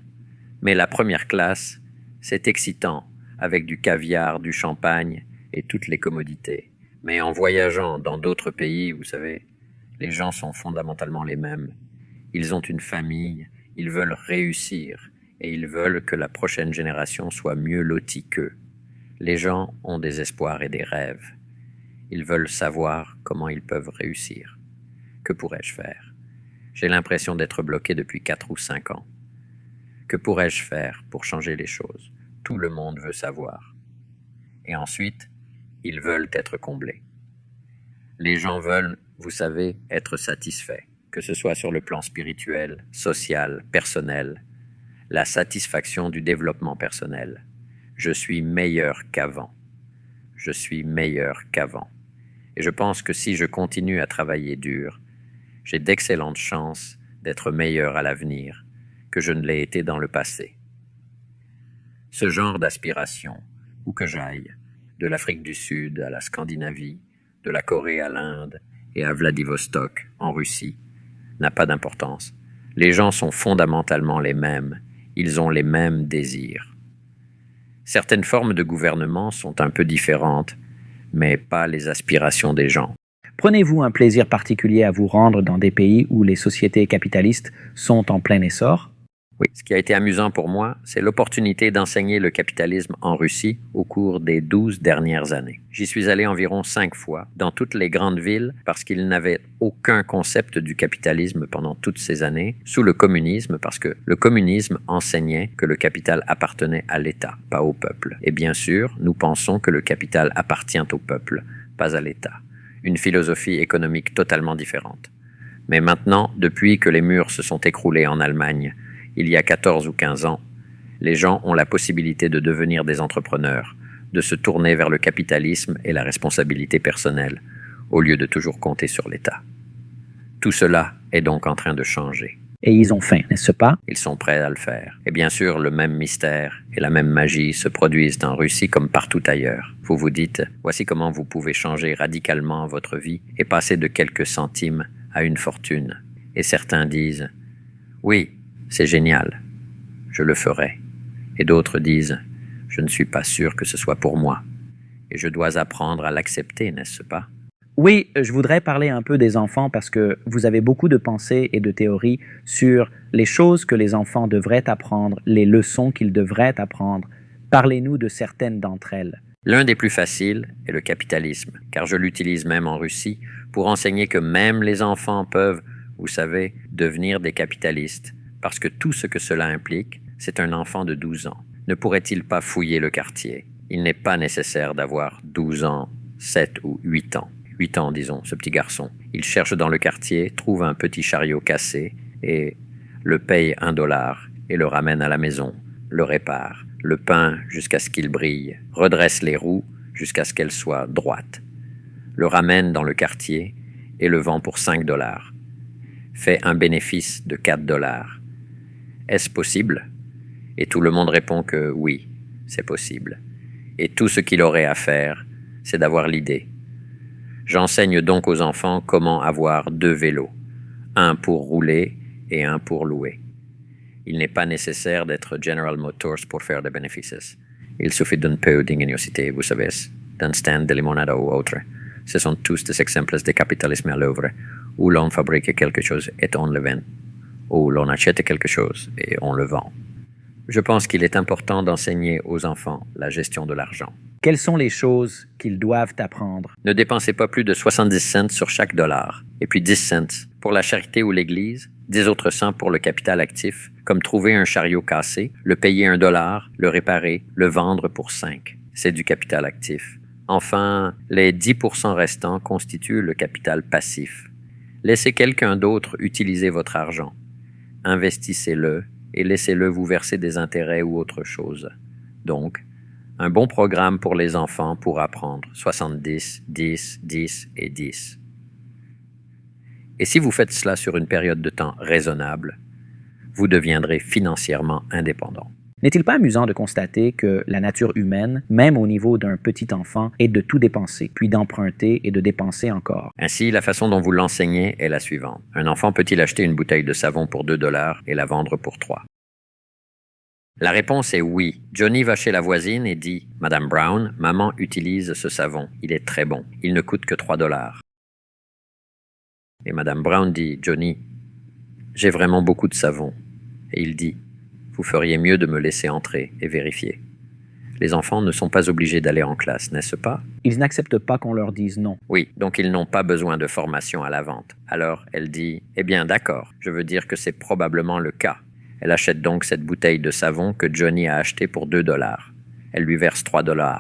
Mais la première classe, c'est excitant, avec du caviar, du champagne et toutes les commodités. Mais en voyageant dans d'autres pays, vous savez, les gens sont fondamentalement les mêmes. Ils ont une famille, ils veulent réussir et ils veulent que la prochaine génération soit mieux lotie qu'eux. Les gens ont des espoirs et des rêves. Ils veulent savoir comment ils peuvent réussir. Que pourrais-je faire? J'ai l'impression d'être bloqué depuis 4 ou 5 ans. Que pourrais-je faire pour changer les choses? Tout le monde veut savoir. Et ensuite, ils veulent être comblés. Les gens veulent, vous savez, être satisfaits, que ce soit sur le plan spirituel, social, personnel, la satisfaction du développement personnel. Je suis meilleur qu'avant. Je suis meilleur qu'avant. Et je pense que si je continue à travailler dur, j'ai d'excellentes chances d'être meilleur à l'avenir que je ne l'ai été dans le passé. Ce genre d'aspiration, où que j'aille, de l'Afrique du Sud à la Scandinavie, de la Corée à l'Inde et à Vladivostok, en Russie, n'a pas d'importance. Les gens sont fondamentalement les mêmes, ils ont les mêmes désirs. Certaines formes de gouvernement sont un peu différentes, mais pas les aspirations des gens. Prenez-vous un plaisir particulier à vous rendre dans des pays où les sociétés capitalistes sont en plein essor? Oui, ce qui a été amusant pour moi, c'est l'opportunité d'enseigner le capitalisme en Russie au cours des 12 dernières années. J'y suis allé environ 5 fois, dans toutes les grandes villes, parce qu'ils n'avaient aucun concept du capitalisme pendant toutes ces années, sous le communisme, parce que le communisme enseignait que le capital appartenait à l'État, pas au peuple. Et bien sûr, nous pensons que le capital appartient au peuple, pas à l'État. Une philosophie économique totalement différente. Mais maintenant, depuis que les murs se sont écroulés en Allemagne, il y a 14 ou 15 ans, les gens ont la possibilité de devenir des entrepreneurs, de se tourner vers le capitalisme et la responsabilité personnelle, au lieu de toujours compter sur l'État. Tout cela est donc en train de changer. Et ils ont faim, n'est-ce pas? Ils sont prêts à le faire. Et bien sûr, le même mystère et la même magie se produisent en Russie comme partout ailleurs. Vous vous dites, voici comment vous pouvez changer radicalement votre vie et passer de quelques centimes à une fortune. Et certains disent, oui, c'est génial, je le ferai. Et d'autres disent, je ne suis pas sûr que ce soit pour moi. Et je dois apprendre à l'accepter, n'est-ce pas? Oui, je voudrais parler un peu des enfants parce que vous avez beaucoup de pensées et de théories sur les choses que les enfants devraient apprendre, les leçons qu'ils devraient apprendre. Parlez-nous de certaines d'entre elles. L'un des plus faciles est le capitalisme, car je l'utilise même en Russie pour enseigner que même les enfants peuvent, vous savez, devenir des capitalistes. Parce que tout ce que cela implique, c'est un enfant de 12 ans. Ne pourrait-il pas fouiller le quartier? Il n'est pas nécessaire d'avoir 12 ans, 7 ou 8 ans. 8 ans, disons, ce petit garçon. Il cherche dans le quartier, trouve un petit chariot cassé et le paye $1 et le ramène à la maison, le répare, le peint jusqu'à ce qu'il brille, redresse les roues jusqu'à ce qu'elles soient droites, le ramène dans le quartier et le vend pour $5, fait un bénéfice de $4. Est-ce possible? Et tout le monde répond que oui, c'est possible. Et tout ce qu'il aurait à faire, c'est d'avoir l'idée. J'enseigne donc aux enfants comment avoir 2 vélos, un pour rouler et un pour louer. Il n'est pas nécessaire d'être General Motors pour faire des bénéfices. Il suffit d'un peu d'ingéniosité, vous savez, d'un stand de limonade ou autre. Ce sont tous des exemples de capitalisme à l'œuvre, où l'on fabrique quelque chose et on le vend, où l'on achète quelque chose et on le vend. Je pense qu'il est important d'enseigner aux enfants la gestion de l'argent. Quelles sont les choses qu'ils doivent apprendre? Ne dépensez pas plus de 70 cents sur chaque dollar, et puis 10 cents pour la charité ou l'église, 10 autres cents pour le capital actif, comme trouver un chariot cassé, le payer $1, le réparer, le vendre pour 5. C'est du capital actif. Enfin, les 10% restants constituent le capital passif. Laissez quelqu'un d'autre utiliser votre argent. Investissez-le et laissez-le vous verser des intérêts ou autre chose. Donc, un bon programme pour les enfants pour apprendre 70, 10, 10 et 10. Et si vous faites cela sur une période de temps raisonnable, vous deviendrez financièrement indépendant. N'est-il pas amusant de constater que la nature humaine, même au niveau d'un petit enfant, est de tout dépenser, puis d'emprunter et de dépenser encore? Ainsi, la façon dont vous l'enseignez est la suivante. Un enfant peut-il acheter une bouteille de savon pour $2 et la vendre pour 3? La réponse est oui. Johnny va chez la voisine et dit « Madame Brown, maman utilise ce savon. Il est très bon. Il ne coûte que 3 $. Et Madame Brown dit « Johnny, j'ai vraiment beaucoup de savon. » Et il dit « Vous feriez mieux de me laisser entrer et vérifier. » Les enfants ne sont pas obligés d'aller en classe, n'est-ce pas? Ils n'acceptent pas qu'on leur dise non. Oui, donc ils n'ont pas besoin de formation à la vente. Alors elle dit « Eh bien d'accord, je veux dire que c'est probablement le cas. » Elle achète donc cette bouteille de savon que Johnny a achetée pour 2 $. Elle lui verse 3 $.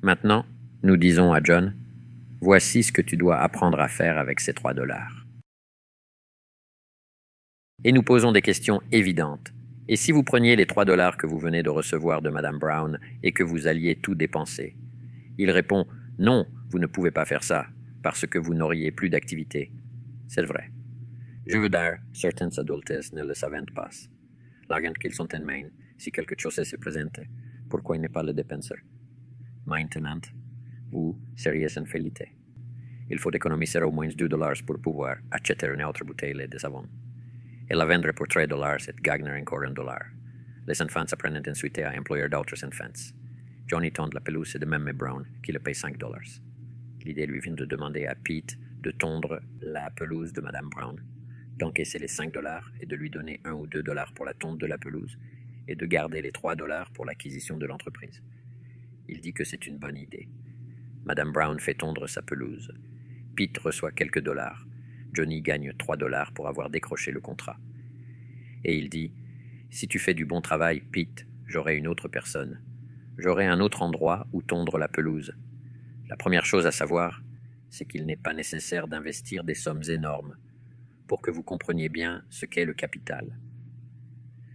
Maintenant, nous disons à John « Voici ce que tu dois apprendre à faire avec ces 3 $. » Et nous posons des questions évidentes. Et si vous preniez les 3 $ que vous venez de recevoir de Madame Brown et que vous alliez tout dépenser? Il répond « Non, vous ne pouvez pas faire ça, parce que vous n'auriez plus d'activité. » C'est vrai. Je veux dire, certains adultes ne le savent pas. L'argent qu'ils ont en main, si quelque chose se présente, pourquoi ne pas le dépenser? Maintenant, ou sérieuse infidélité. Il faut économiser au moins 2 $ pour pouvoir acheter une autre bouteille de savon. Et la vendre pour 3 $ et gagner encore $1. Les enfants apprennent ensuite à employer d'autres enfants. Johnny tond la pelouse de même Brown, qui le paye 5 $. L'idée lui vient de demander à Pete de tondre la pelouse de Madame Brown, d'encaisser les 5 $ et de lui donner 1 ou 2 $ pour la tonte de la pelouse et de garder les 3 $ pour l'acquisition de l'entreprise. Il dit que c'est une bonne idée. Madame Brown fait tondre sa pelouse. Pete reçoit quelques dollars. Johnny gagne 3 $ pour avoir décroché le contrat. Et il dit « Si tu fais du bon travail, Pete, j'aurai une autre personne. J'aurai un autre endroit où tondre la pelouse. La première chose à savoir, c'est qu'il n'est pas nécessaire d'investir des sommes énormes pour que vous compreniez bien ce qu'est le capital.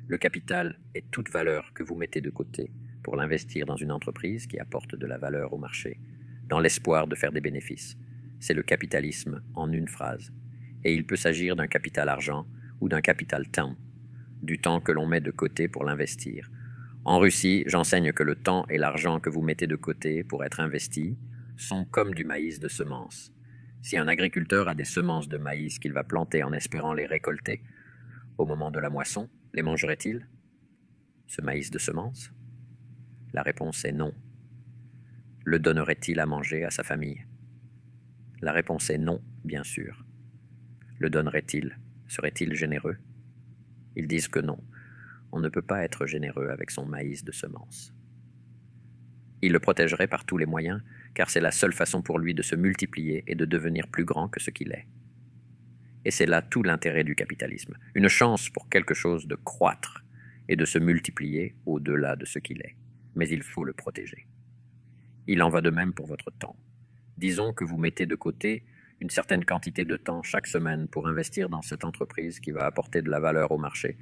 Le capital est toute valeur que vous mettez de côté pour l'investir dans une entreprise qui apporte de la valeur au marché, dans l'espoir de faire des bénéfices. C'est le capitalisme en une phrase. Et il peut s'agir d'un capital argent ou d'un capital temps, du temps que l'on met de côté pour l'investir. En Russie, j'enseigne que le temps et l'argent que vous mettez de côté pour être investi sont comme du maïs de semences. Si un agriculteur a des semences de maïs qu'il va planter en espérant les récolter, au moment de la moisson, les mangerait-il, ce maïs de semences? La réponse est non. Le donnerait-il à manger à sa famille? La réponse est non, bien sûr. Le donnerait-il? Serait-il généreux? Ils disent que non. On ne peut pas être généreux avec son maïs de semences. Il le protégerait par tous les moyens, car c'est la seule façon pour lui de se multiplier et de devenir plus grand que ce qu'il est. Et c'est là tout l'intérêt du capitalisme, une chance pour quelque chose de croître et de se multiplier au-delà de ce qu'il est. Mais il faut le protéger. Il en va de même pour votre temps. Disons que vous mettez de côté une certaine quantité de temps chaque semaine pour investir dans cette entreprise qui va apporter de la valeur au marché,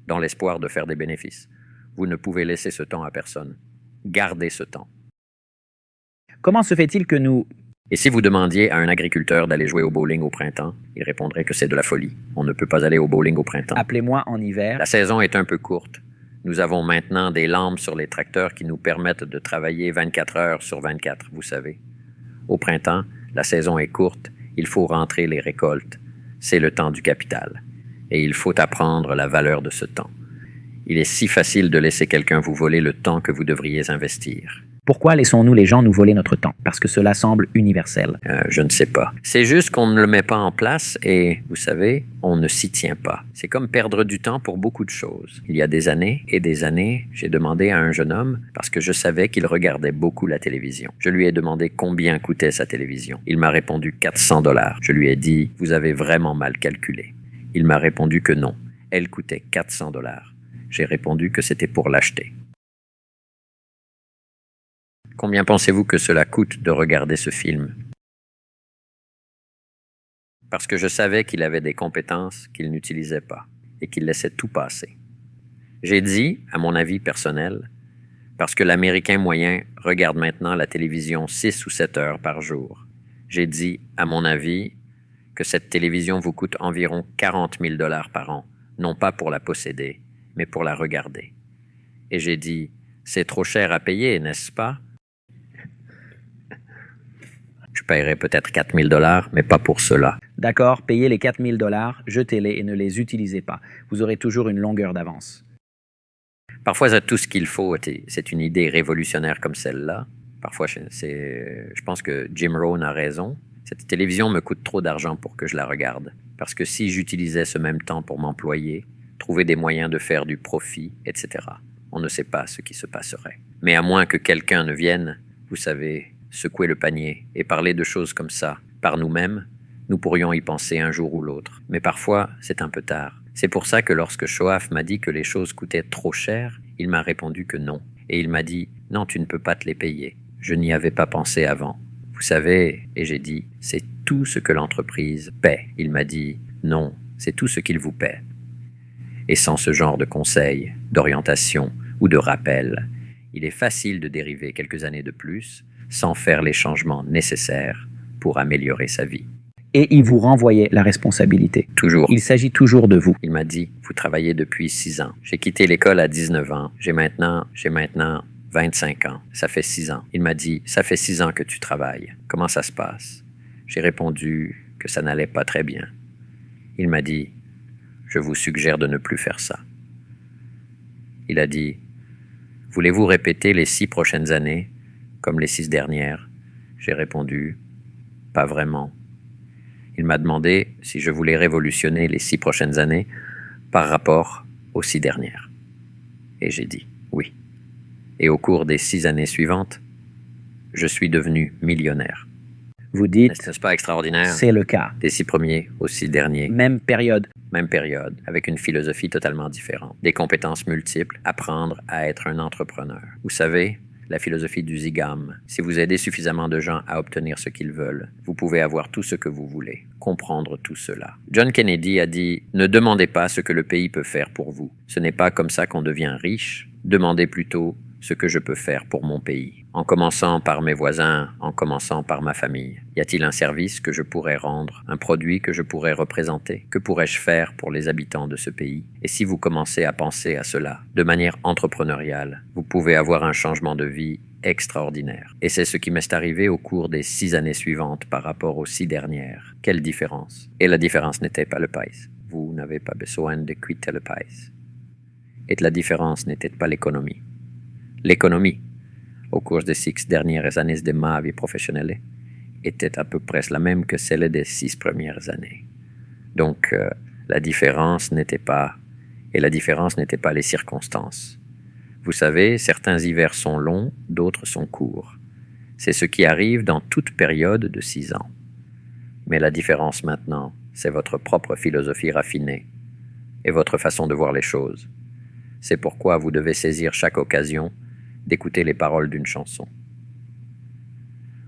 dans l'espoir de faire des bénéfices. Vous ne pouvez laisser ce temps à personne. Gardez ce temps. Comment se fait-il que nous... Et si vous demandiez à un agriculteur d'aller jouer au bowling au printemps, il répondrait que c'est de la folie. On ne peut pas aller au bowling au printemps. Appelez-moi en hiver. La saison est un peu courte. Nous avons maintenant des lampes sur les tracteurs qui nous permettent de travailler 24 heures sur 24, vous savez. Au printemps, la saison est courte, il faut rentrer les récoltes. C'est le temps du capital. Et il faut apprendre la valeur de ce temps. Il est si facile de laisser quelqu'un vous voler le temps que vous devriez investir. Pourquoi laissons-nous les gens nous voler notre temps? Parce que cela semble universel. Je ne sais pas. C'est juste qu'on ne le met pas en place et, vous savez, on ne s'y tient pas. C'est comme perdre du temps pour beaucoup de choses. Il y a des années et des années, j'ai demandé à un jeune homme, parce que je savais qu'il regardait beaucoup la télévision. Je lui ai demandé combien coûtait sa télévision. Il m'a répondu 400 $. Je lui ai dit, vous avez vraiment mal calculé. Il m'a répondu que non. Elle coûtait 400 $. J'ai répondu que c'était pour l'acheter. Combien pensez-vous que cela coûte de regarder ce film? Parce que je savais qu'il avait des compétences qu'il n'utilisait pas et qu'il laissait tout passer. J'ai dit, à mon avis personnel, parce que l'Américain moyen regarde maintenant la télévision 6 ou 7 heures par jour. J'ai dit, à mon avis, que cette télévision vous coûte environ 40 000 $ par an, non pas pour la posséder, mais pour la regarder. Et j'ai dit, c'est trop cher à payer, n'est-ce pas? Je paierai peut-être 4 000 $, mais pas pour cela. D'accord, payez les 4 000 $, jetez-les et ne les utilisez pas. Vous aurez toujours une longueur d'avance. Parfois, c'est tout ce qu'il faut. C'est une idée révolutionnaire comme celle-là. Parfois, je pense que Jim Rohn a raison. Cette télévision me coûte trop d'argent pour que je la regarde. Parce que si j'utilisais ce même temps pour m'employer, trouver des moyens de faire du profit, etc., on ne sait pas ce qui se passerait. Mais à moins que quelqu'un ne vienne, vous savez, secouer le panier et parler de choses comme ça, par nous-mêmes, nous pourrions y penser un jour ou l'autre. Mais parfois, c'est un peu tard. C'est pour ça que lorsque Shoaf m'a dit que les choses coûtaient trop cher, il m'a répondu que non. Et il m'a dit « Non, tu ne peux pas te les payer. Je n'y avais pas pensé avant. » Vous savez, et j'ai dit « C'est tout ce que l'entreprise paie. » Il m'a dit « Non, c'est tout ce qu'il vous paie. » Et sans ce genre de conseils, d'orientation ou de rappel, il est facile de dériver quelques années de plus sans faire les changements nécessaires pour améliorer sa vie. Et il vous renvoyait la responsabilité. Toujours. Il s'agit toujours de vous. Il m'a dit, vous travaillez depuis 6 ans. J'ai quitté l'école à 19 ans. J'ai maintenant 25 ans. Ça fait 6 ans. Il m'a dit, ça fait 6 ans que tu travailles. Comment ça se passe? J'ai répondu que ça n'allait pas très bien. Il m'a dit, je vous suggère de ne plus faire ça. Il a dit, voulez-vous répéter les 6 prochaines années comme les 6 dernières? J'ai répondu, pas vraiment. Il m'a demandé si je voulais révolutionner les 6 prochaines années par rapport aux 6 dernières. Et j'ai dit oui. Et au cours des 6 années suivantes, je suis devenu millionnaire. Vous dites, N'est-ce pas extraordinaire? c'est le cas. Des 6 premiers aux 6 derniers. Même période. Même période, avec une philosophie totalement différente. Des compétences multiples, apprendre à être un entrepreneur. Vous savez, la philosophie du Zigam. Si vous aidez suffisamment de gens à obtenir ce qu'ils veulent, vous pouvez avoir tout ce que vous voulez. Comprendre tout cela. John Kennedy a dit « Ne demandez pas ce que le pays peut faire pour vous. Ce n'est pas comme ça qu'on devient riche. Demandez plutôt ce que je peux faire pour mon pays. En commençant par mes voisins, en commençant par ma famille. Y a-t-il un service que je pourrais rendre, un produit que je pourrais représenter? Que pourrais-je faire pour les habitants de ce pays? Et si vous commencez à penser à cela de manière entrepreneuriale, vous pouvez avoir un changement de vie extraordinaire. Et c'est ce qui m'est arrivé au cours des 6 années suivantes par rapport aux 6 dernières. Quelle différence! Et la différence n'était pas le pays. Vous n'avez pas besoin de quitter le pays. Et la différence n'était pas l'économie. L'économie, au cours des 6 dernières années de ma vie professionnelle, était à peu près la même que celle des 6 premières années. Donc, la différence n'était pas les circonstances. Vous savez, certains hivers sont longs, d'autres sont courts. C'est ce qui arrive dans toute période de 6 ans. Mais la différence maintenant, c'est votre propre philosophie raffinée et votre façon de voir les choses. C'est pourquoi vous devez saisir chaque occasion d'écouter les paroles d'une chanson.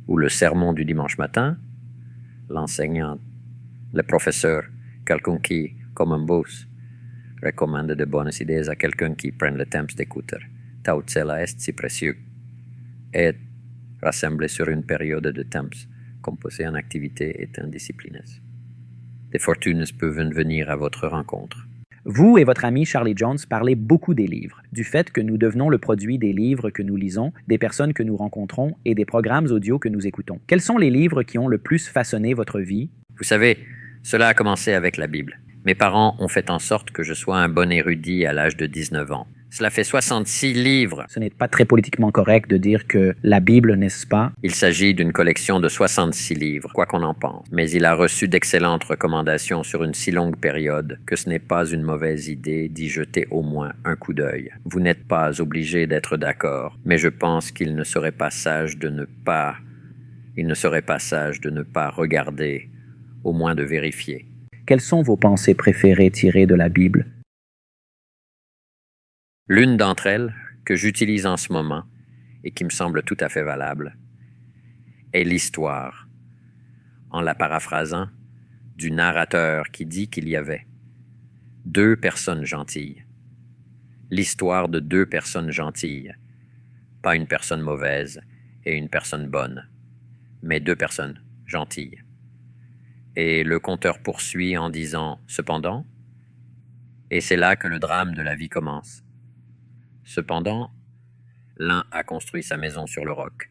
Ou le sermon du dimanche matin, l'enseignant, le professeur, quelqu'un qui, comme un boss, recommande de bonnes idées à quelqu'un qui prenne le temps d'écouter. Tout cela est si précieux. Et rassemblé sur une période de temps, composé en activités et en disciplines. Des fortunes peuvent venir à votre rencontre. Vous et votre ami Charlie Jones parlez beaucoup des livres, du fait que nous devenons le produit des livres que nous lisons, des personnes que nous rencontrons et des programmes audio que nous écoutons. Quels sont les livres qui ont le plus façonné votre vie? Vous savez, cela a commencé avec la Bible. Mes parents ont fait en sorte que je sois un bon érudit à l'âge de 19 ans. Cela fait 66 livres. Ce n'est pas très politiquement correct de dire que la Bible, n'est-ce pas? Il s'agit d'une collection de 66 livres, quoi qu'on en pense. Mais il a reçu d'excellentes recommandations sur une si longue période que ce n'est pas une mauvaise idée d'y jeter au moins un coup d'œil. Vous n'êtes pas obligé d'être d'accord, mais je pense qu'il ne serait pas sage de ne pas regarder, au moins de vérifier. Quelles sont vos pensées préférées tirées de la Bible? L'une d'entre elles, que j'utilise en ce moment et qui me semble tout à fait valable, est l'histoire, en la paraphrasant, du narrateur qui dit qu'il y avait 2 personnes gentilles. L'histoire de 2 personnes gentilles, pas une personne mauvaise et une personne bonne, mais 2 personnes gentilles. Et le conteur poursuit en disant « Cependant », et c'est là que le drame de la vie commence. Cependant, l'un a construit sa maison sur le roc,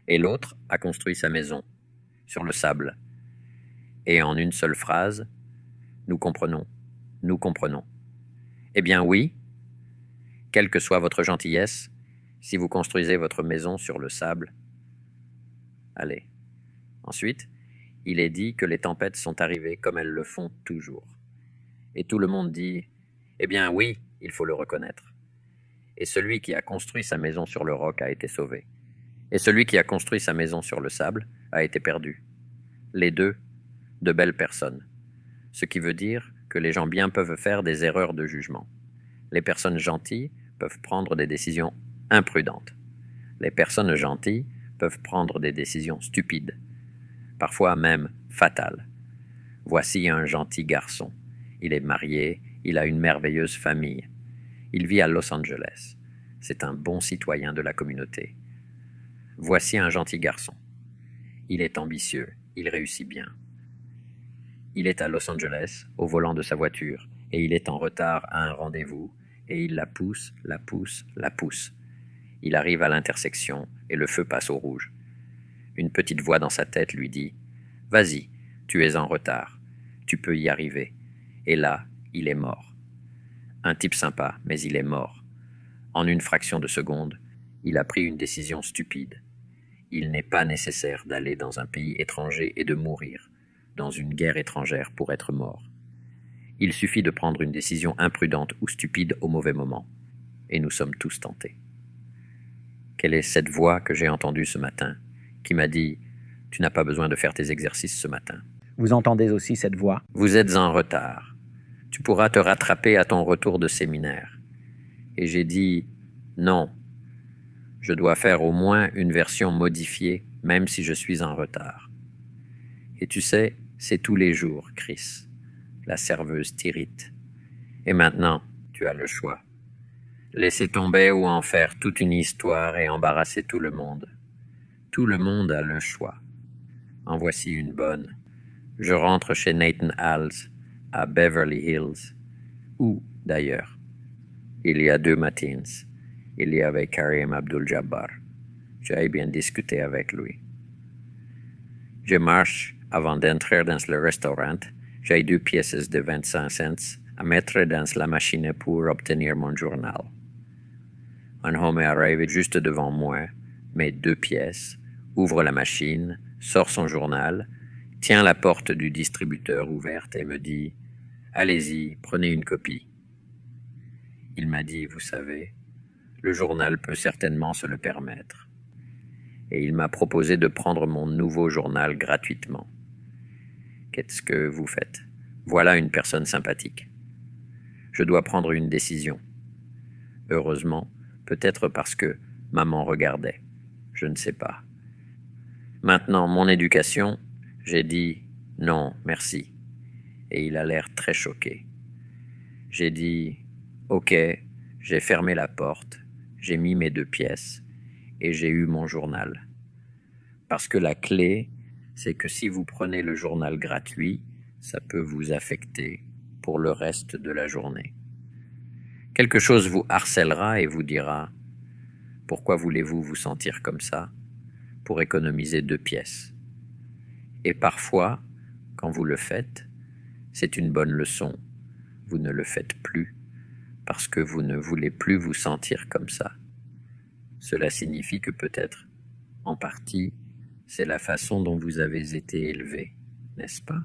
et l'autre a construit sa maison sur le sable. Et en une seule phrase, nous comprenons. Eh bien oui, quelle que soit votre gentillesse, si vous construisez votre maison sur le sable, allez. Ensuite, il est dit que les tempêtes sont arrivées comme elles le font toujours. Et tout le monde dit, eh bien oui, il faut le reconnaître. Et celui qui a construit sa maison sur le roc a été sauvé. Et celui qui a construit sa maison sur le sable a été perdu. Les deux, de belles personnes. Ce qui veut dire que les gens bien peuvent faire des erreurs de jugement. Les personnes gentilles peuvent prendre des décisions imprudentes. Les personnes gentilles peuvent prendre des décisions stupides, parfois même fatales. Voici un gentil garçon. Il est marié, il a une merveilleuse famille. Il vit à Los Angeles. C'est un bon citoyen de la communauté. Voici un gentil garçon. Il est ambitieux, il réussit bien. Il est à Los Angeles, au volant de sa voiture, et il est en retard à un rendez-vous, et il la pousse, la pousse, la pousse. Il arrive à l'intersection, et le feu passe au rouge. Une petite voix dans sa tête lui dit « Vas-y, tu es en retard, tu peux y arriver. » Et là, il est mort. Un type sympa, mais il est mort. En une fraction de seconde, il a pris une décision stupide. Il n'est pas nécessaire d'aller dans un pays étranger et de mourir, dans une guerre étrangère pour être mort. Il suffit de prendre une décision imprudente ou stupide au mauvais moment, et nous sommes tous tentés. Quelle est cette voix que j'ai entendue ce matin, qui m'a dit « Tu n'as pas besoin de faire tes exercices ce matin. Vous entendez aussi cette voix? Vous êtes en retard. Tu pourras te rattraper à ton retour de séminaire. » Et j'ai dit « Non. Je dois faire au moins une version modifiée, même si je suis en retard. » Et tu sais, c'est tous les jours, Chris. La serveuse t'irrite. Et maintenant, tu as le choix. Laisser tomber ou en faire toute une histoire et embarrasser tout le monde. Tout le monde a le choix. En voici une bonne. Je rentre chez Nathan Hales, à Beverly Hills. Où, d'ailleurs? Il y a 2 matins. Il y avait Karim Abdul-Jabbar. J'ai bien discuté avec lui. Je marche avant d'entrer dans le restaurant. J'ai 2 pièces de 25 cents à mettre dans la machine pour obtenir mon journal. Un homme arrive juste devant moi, met 2 pièces, ouvre la machine, sort son journal, tient la porte du distributeur ouverte et me dit « Allez-y, prenez une copie. » Il m'a dit « Vous savez, le journal peut certainement se le permettre. » Et il m'a proposé de prendre mon nouveau journal gratuitement. Qu'est-ce que vous faites? Voilà une personne sympathique. Je dois prendre une décision. Heureusement, peut-être parce que maman regardait. Je ne sais pas. Maintenant, mon éducation, j'ai dit « Non, merci ». Et il a l'air très choqué. J'ai dit « Ok », j'ai fermé la porte, j'ai mis mes 2 pièces et j'ai eu mon journal. Parce que la clé, c'est que si vous prenez le journal gratuit, ça peut vous affecter pour le reste de la journée. Quelque chose vous harcèlera et vous dira « Pourquoi voulez-vous vous sentir comme ça ?» pour économiser 2 pièces. Et parfois, quand vous le faites, c'est une bonne leçon. Vous ne le faites plus parce que vous ne voulez plus vous sentir comme ça. Cela signifie que peut-être, en partie, c'est la façon dont vous avez été élevé, n'est-ce pas?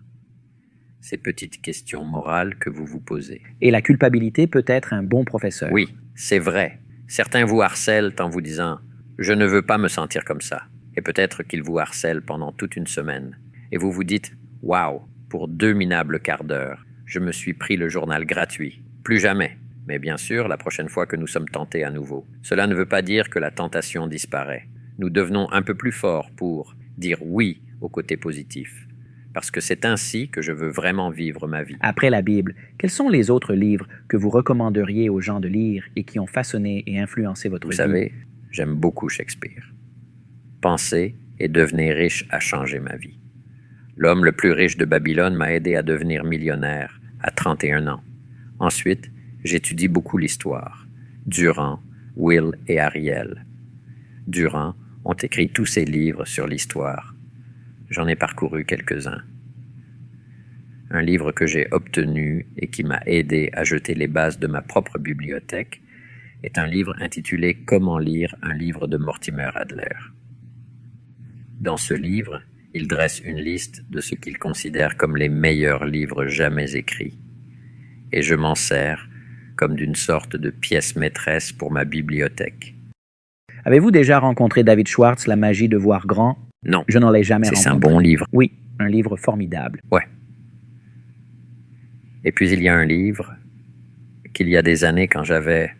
Ces petites questions morales que vous vous posez. Et la culpabilité peut être un bon professeur. Oui, c'est vrai. Certains vous harcèlent en vous disant « Je ne veux pas me sentir comme ça ». Et peut-être qu'ils vous harcèlent pendant toute une semaine. Et vous vous dites « Waouh, pour 2 minables quarts d'heure, je me suis pris le journal gratuit. Plus jamais ». Mais bien sûr, la prochaine fois que nous sommes tentés à nouveau. Cela ne veut pas dire que la tentation disparaît. Nous devenons un peu plus forts pour dire oui au côté positif. Parce que c'est ainsi que je veux vraiment vivre ma vie. Après la Bible, quels sont les autres livres que vous recommanderiez aux gens de lire et qui ont façonné et influencé votre vie? Vous savez, j'aime beaucoup Shakespeare. Penser et devenir riche a changé ma vie. L'homme le plus riche de Babylone m'a aidé à devenir millionnaire à 31 ans. Ensuite, j'étudie beaucoup l'histoire. Durand, Will et Ariel. Durand ont écrit tous ces livres sur l'histoire. J'en ai parcouru quelques-uns. Un livre que j'ai obtenu et qui m'a aidé à jeter les bases de ma propre bibliothèque est un livre intitulé « Comment lire un livre de Mortimer Adler ». Dans ce livre, il dresse une liste de ce qu'il considère comme les meilleurs livres jamais écrits. Et je m'en sers comme d'une sorte de pièce maîtresse pour ma bibliothèque. Avez-vous déjà rencontré David Schwartz, La magie de voir grand? Non. Je n'en ai jamais rencontré. C'est un bon livre. Oui, un livre formidable. Ouais. Et puis il y a un livre qu'il y a des années quand j'avais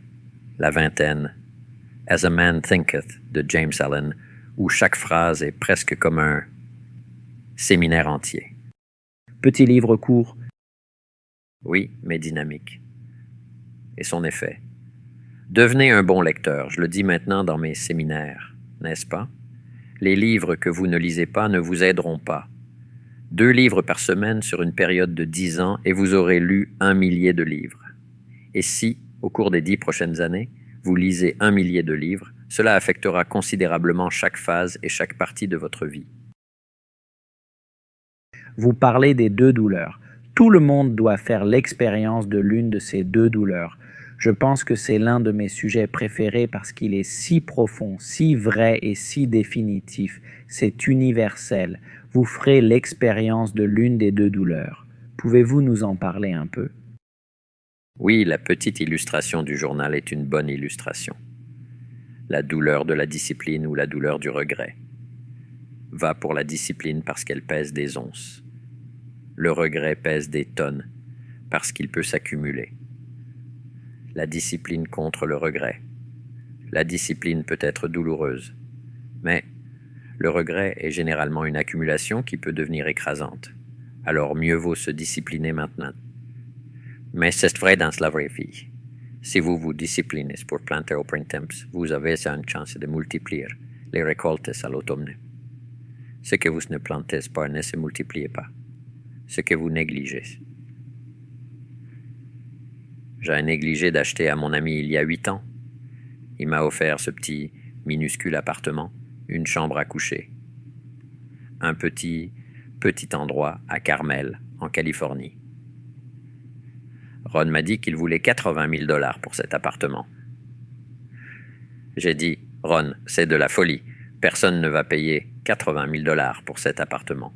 la vingtaine, As a Man Thinketh de James Allen, où chaque phrase est presque comme un séminaire entier. Petit livre court. Oui, mais dynamique. Et son effet. Devenez un bon lecteur, je le dis maintenant dans mes séminaires, n'est-ce pas? Les livres que vous ne lisez pas ne vous aideront pas. 2 livres par semaine sur une période de 10 ans et vous aurez lu 1 millier de livres. Et si, au cours des 10 prochaines années, vous lisez 1 millier de livres, cela affectera considérablement chaque phase et chaque partie de votre vie. Vous parlez des 2 douleurs. Tout le monde doit faire l'expérience de l'une de ces 2 douleurs. Je pense que c'est l'un de mes sujets préférés parce qu'il est si profond, si vrai et si définitif. C'est universel. Vous ferez l'expérience de l'une des 2 douleurs. Pouvez-vous nous en parler un peu? Oui, la petite illustration du journal est une bonne illustration. La douleur de la discipline ou la douleur du regret. Va pour la discipline parce qu'elle pèse des onces. Le regret pèse des tonnes parce qu'il peut s'accumuler. La discipline contre le regret. La discipline peut être douloureuse, mais le regret est généralement une accumulation qui peut devenir écrasante. Alors mieux vaut se discipliner maintenant. Mais c'est vrai dans la vraie vie. Si vous vous disciplinez pour planter au printemps, vous avez une chance de multiplier les récoltes à l'automne. Ce que vous ne plantez pas ne se multiplie pas. Ce que vous négligez. J'ai négligé d'acheter à mon ami il y a 8 ans. Il m'a offert ce petit, minuscule appartement, une chambre à coucher. Un petit endroit à Carmel, en Californie. Ron m'a dit qu'il voulait 80 000 $ pour cet appartement. J'ai dit, Ron, c'est de la folie. Personne ne va payer 80 000 $ pour cet appartement.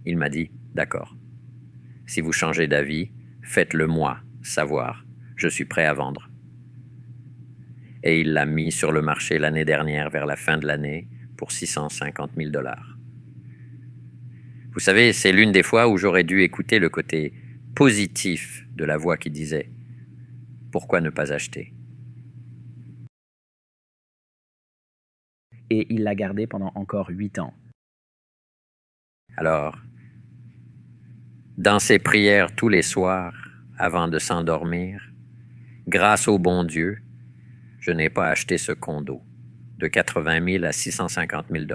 Il m'a dit, d'accord. Si vous changez d'avis, faites-le moi savoir. Je suis prêt à vendre. Et il l'a mis sur le marché l'année dernière, vers la fin de l'année, pour 650 000 $. Vous savez, c'est l'une des fois où j'aurais dû écouter le côté positif de la voix qui disait « Pourquoi ne pas acheter ?» Et il l'a gardé pendant encore 8 ans. Alors, dans ses prières tous les soirs, avant de s'endormir, grâce au bon Dieu, je n'ai pas acheté ce condo de 80 000 à 650 000 $.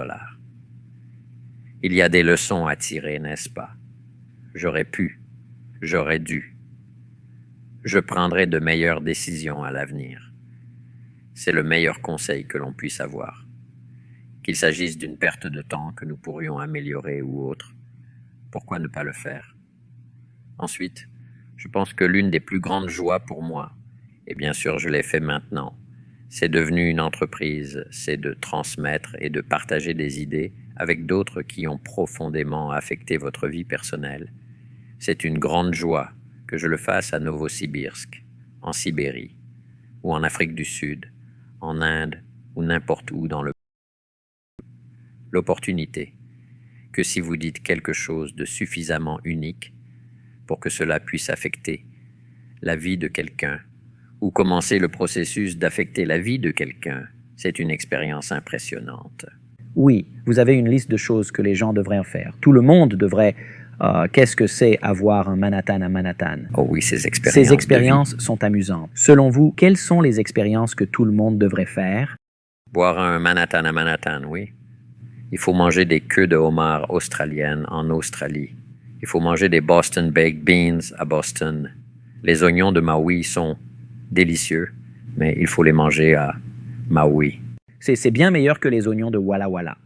Il y a des leçons à tirer, n'est-ce pas? J'aurais pu, j'aurais dû. Je prendrai de meilleures décisions à l'avenir. C'est le meilleur conseil que l'on puisse avoir. Qu'il s'agisse d'une perte de temps que nous pourrions améliorer ou autre, pourquoi ne pas le faire? Ensuite, je pense que l'une des plus grandes joies pour moi, et bien sûr je l'ai fait maintenant, c'est devenu une entreprise, c'est de transmettre et de partager des idées avec d'autres qui ont profondément affecté votre vie personnelle. C'est une grande joie que je le fasse à Novosibirsk, en Sibérie, ou en Afrique du Sud, en Inde, ou n'importe où dans le monde. L'opportunité que si vous dites quelque chose de suffisamment unique pour que cela puisse affecter la vie de quelqu'un, ou commencer le processus d'affecter la vie de quelqu'un, c'est une expérience impressionnante. Oui, vous avez une liste de choses que les gens devraient faire. Tout le monde devrait... qu'est-ce que c'est avoir un Manhattan à Manhattan? Oh oui, ces expériences. Ces expériences sont amusantes. Selon vous, quelles sont les expériences que tout le monde devrait faire? Boire un Manhattan à Manhattan, oui. Il faut manger des queues de homard australiennes en Australie. Il faut manger des Boston Baked Beans à Boston. Les oignons de Maui sont délicieux, mais il faut les manger à Maui. C'est bien meilleur que les oignons de Walla Walla.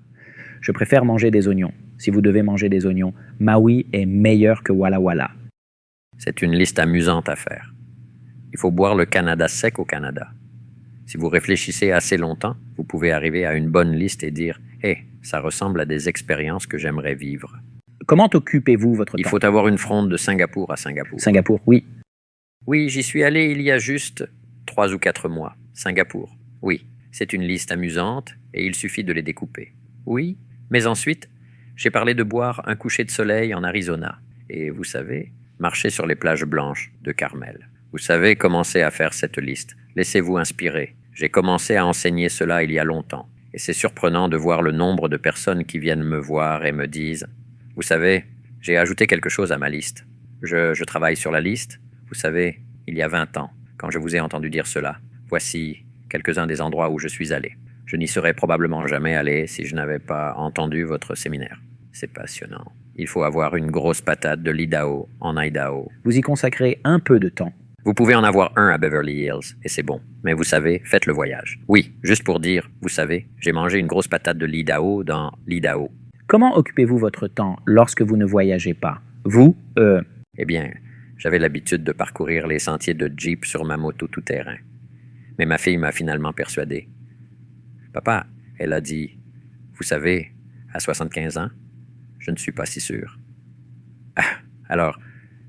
Je préfère manger des oignons. Si vous devez manger des oignons, Maui est meilleur que Walla Walla. C'est une liste amusante à faire. Il faut boire le Canada sec au Canada. Si vous réfléchissez assez longtemps, vous pouvez arriver à une bonne liste et dire « Hé, ça ressemble à des expériences que j'aimerais vivre. » Comment occupez-vous votre Il temps? faut avoir une fronde de Singapour à Singapour. Singapour, oui. Oui, j'y suis allé il y a juste 3 ou 4 mois. Singapour. Oui, c'est une liste amusante et il suffit de les découper. Oui, mais ensuite, j'ai parlé de boire un coucher de soleil en Arizona. Et vous savez, marcher sur les plages blanches de Carmel. Vous savez, commencez à faire cette liste. Laissez-vous inspirer. J'ai commencé à enseigner cela il y a longtemps. Et c'est surprenant de voir le nombre de personnes qui viennent me voir et me disent « Vous savez, j'ai ajouté quelque chose à ma liste. Je travaille sur la liste. Vous savez, il y a 20 ans, quand je vous ai entendu dire cela, voici quelques-uns des endroits où je suis allé. Je n'y serais probablement jamais allé si je n'avais pas entendu votre séminaire. C'est passionnant. Il faut avoir une grosse patate de l'Idaho en Idaho. Vous y consacrez un peu de temps. Vous pouvez en avoir un à Beverly Hills, et c'est bon. Mais vous savez, faites le voyage. Oui, juste pour dire, vous savez, j'ai mangé une grosse patate de l'Idaho dans l'Idaho. Comment occupez-vous votre temps lorsque vous ne voyagez pas? Vous, Eh bien, j'avais l'habitude de parcourir les sentiers de Jeep sur ma moto tout-terrain. Mais ma fille m'a finalement persuadé. Papa, elle a dit, vous savez, à 75 ans, je ne suis pas si sûr. Ah, alors,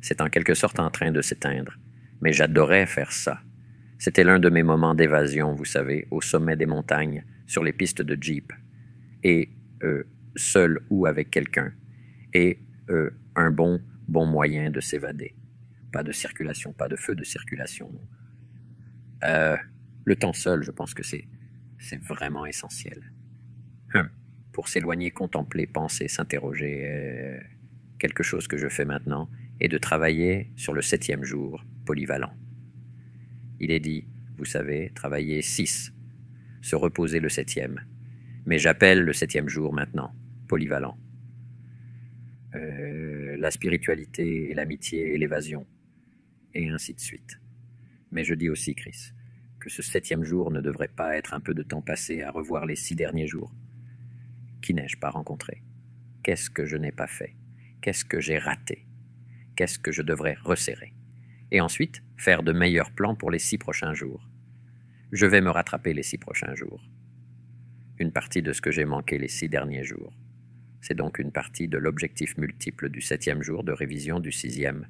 c'est en quelque sorte en train de s'éteindre. Mais j'adorais faire ça. C'était l'un de mes moments d'évasion, vous savez, au sommet des montagnes, sur les pistes de Jeep. Et, seul ou avec quelqu'un. Et, un bon moyen de s'évader. Pas de circulation, pas de feu de circulation. Le temps seul, je pense que c'est vraiment essentiel. Pour s'éloigner, contempler, penser, s'interroger, quelque chose que je fais maintenant, et de travailler sur le 7e jour, polyvalent. Il est dit, vous savez, travailler 6, se reposer le 7e. Mais j'appelle le 7e jour maintenant, polyvalent. La spiritualité et l'amitié et l'évasion, et ainsi de suite. Mais je dis aussi, Chris, que ce 7e jour ne devrait pas être un peu de temps passé à revoir les 6 derniers jours. Qui n'ai-je pas rencontré? Qu'est-ce que je n'ai pas fait? Qu'est-ce que j'ai raté? Qu'est-ce que je devrais resserrer? Et ensuite, faire de meilleurs plans pour les 6 prochains jours. Je vais me rattraper les 6 prochains jours. Une partie de ce que j'ai manqué les 6 derniers jours. C'est donc une partie de l'objectif multiple du 7e jour de révision du 6e.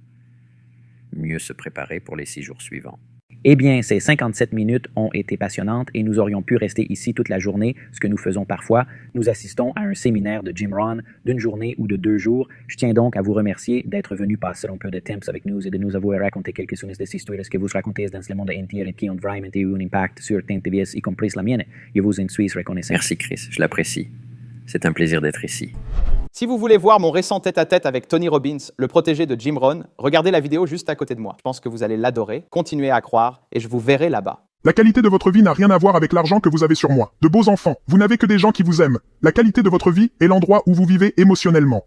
Mieux se préparer pour les 6 jours suivants. Eh bien, ces 57 minutes ont été passionnantes et nous aurions pu rester ici toute la journée, ce que nous faisons parfois. Nous assistons à un séminaire de Jim Rohn d'une journée ou de 2 jours. Je tiens donc à vous remercier d'être venu passer un peu de temps avec nous et de nous avoir raconté quelques-unes de ces histoires que vous racontez dans le monde entier et qui ont vraiment eu un impact sur TNTVS, y compris la mienne. Je vous en suis reconnaissant. Merci Chris, je l'apprécie. C'est un plaisir d'être ici. Si vous voulez voir mon récent tête-à-tête avec Tony Robbins, le protégé de Jim Rohn, regardez la vidéo juste à côté de moi. Je pense que vous allez l'adorer, continuez à croire, et je vous verrai là-bas. La qualité de votre vie n'a rien à voir avec l'argent que vous avez sur moi. De beaux enfants, vous n'avez que des gens qui vous aiment. La qualité de votre vie est l'endroit où vous vivez émotionnellement.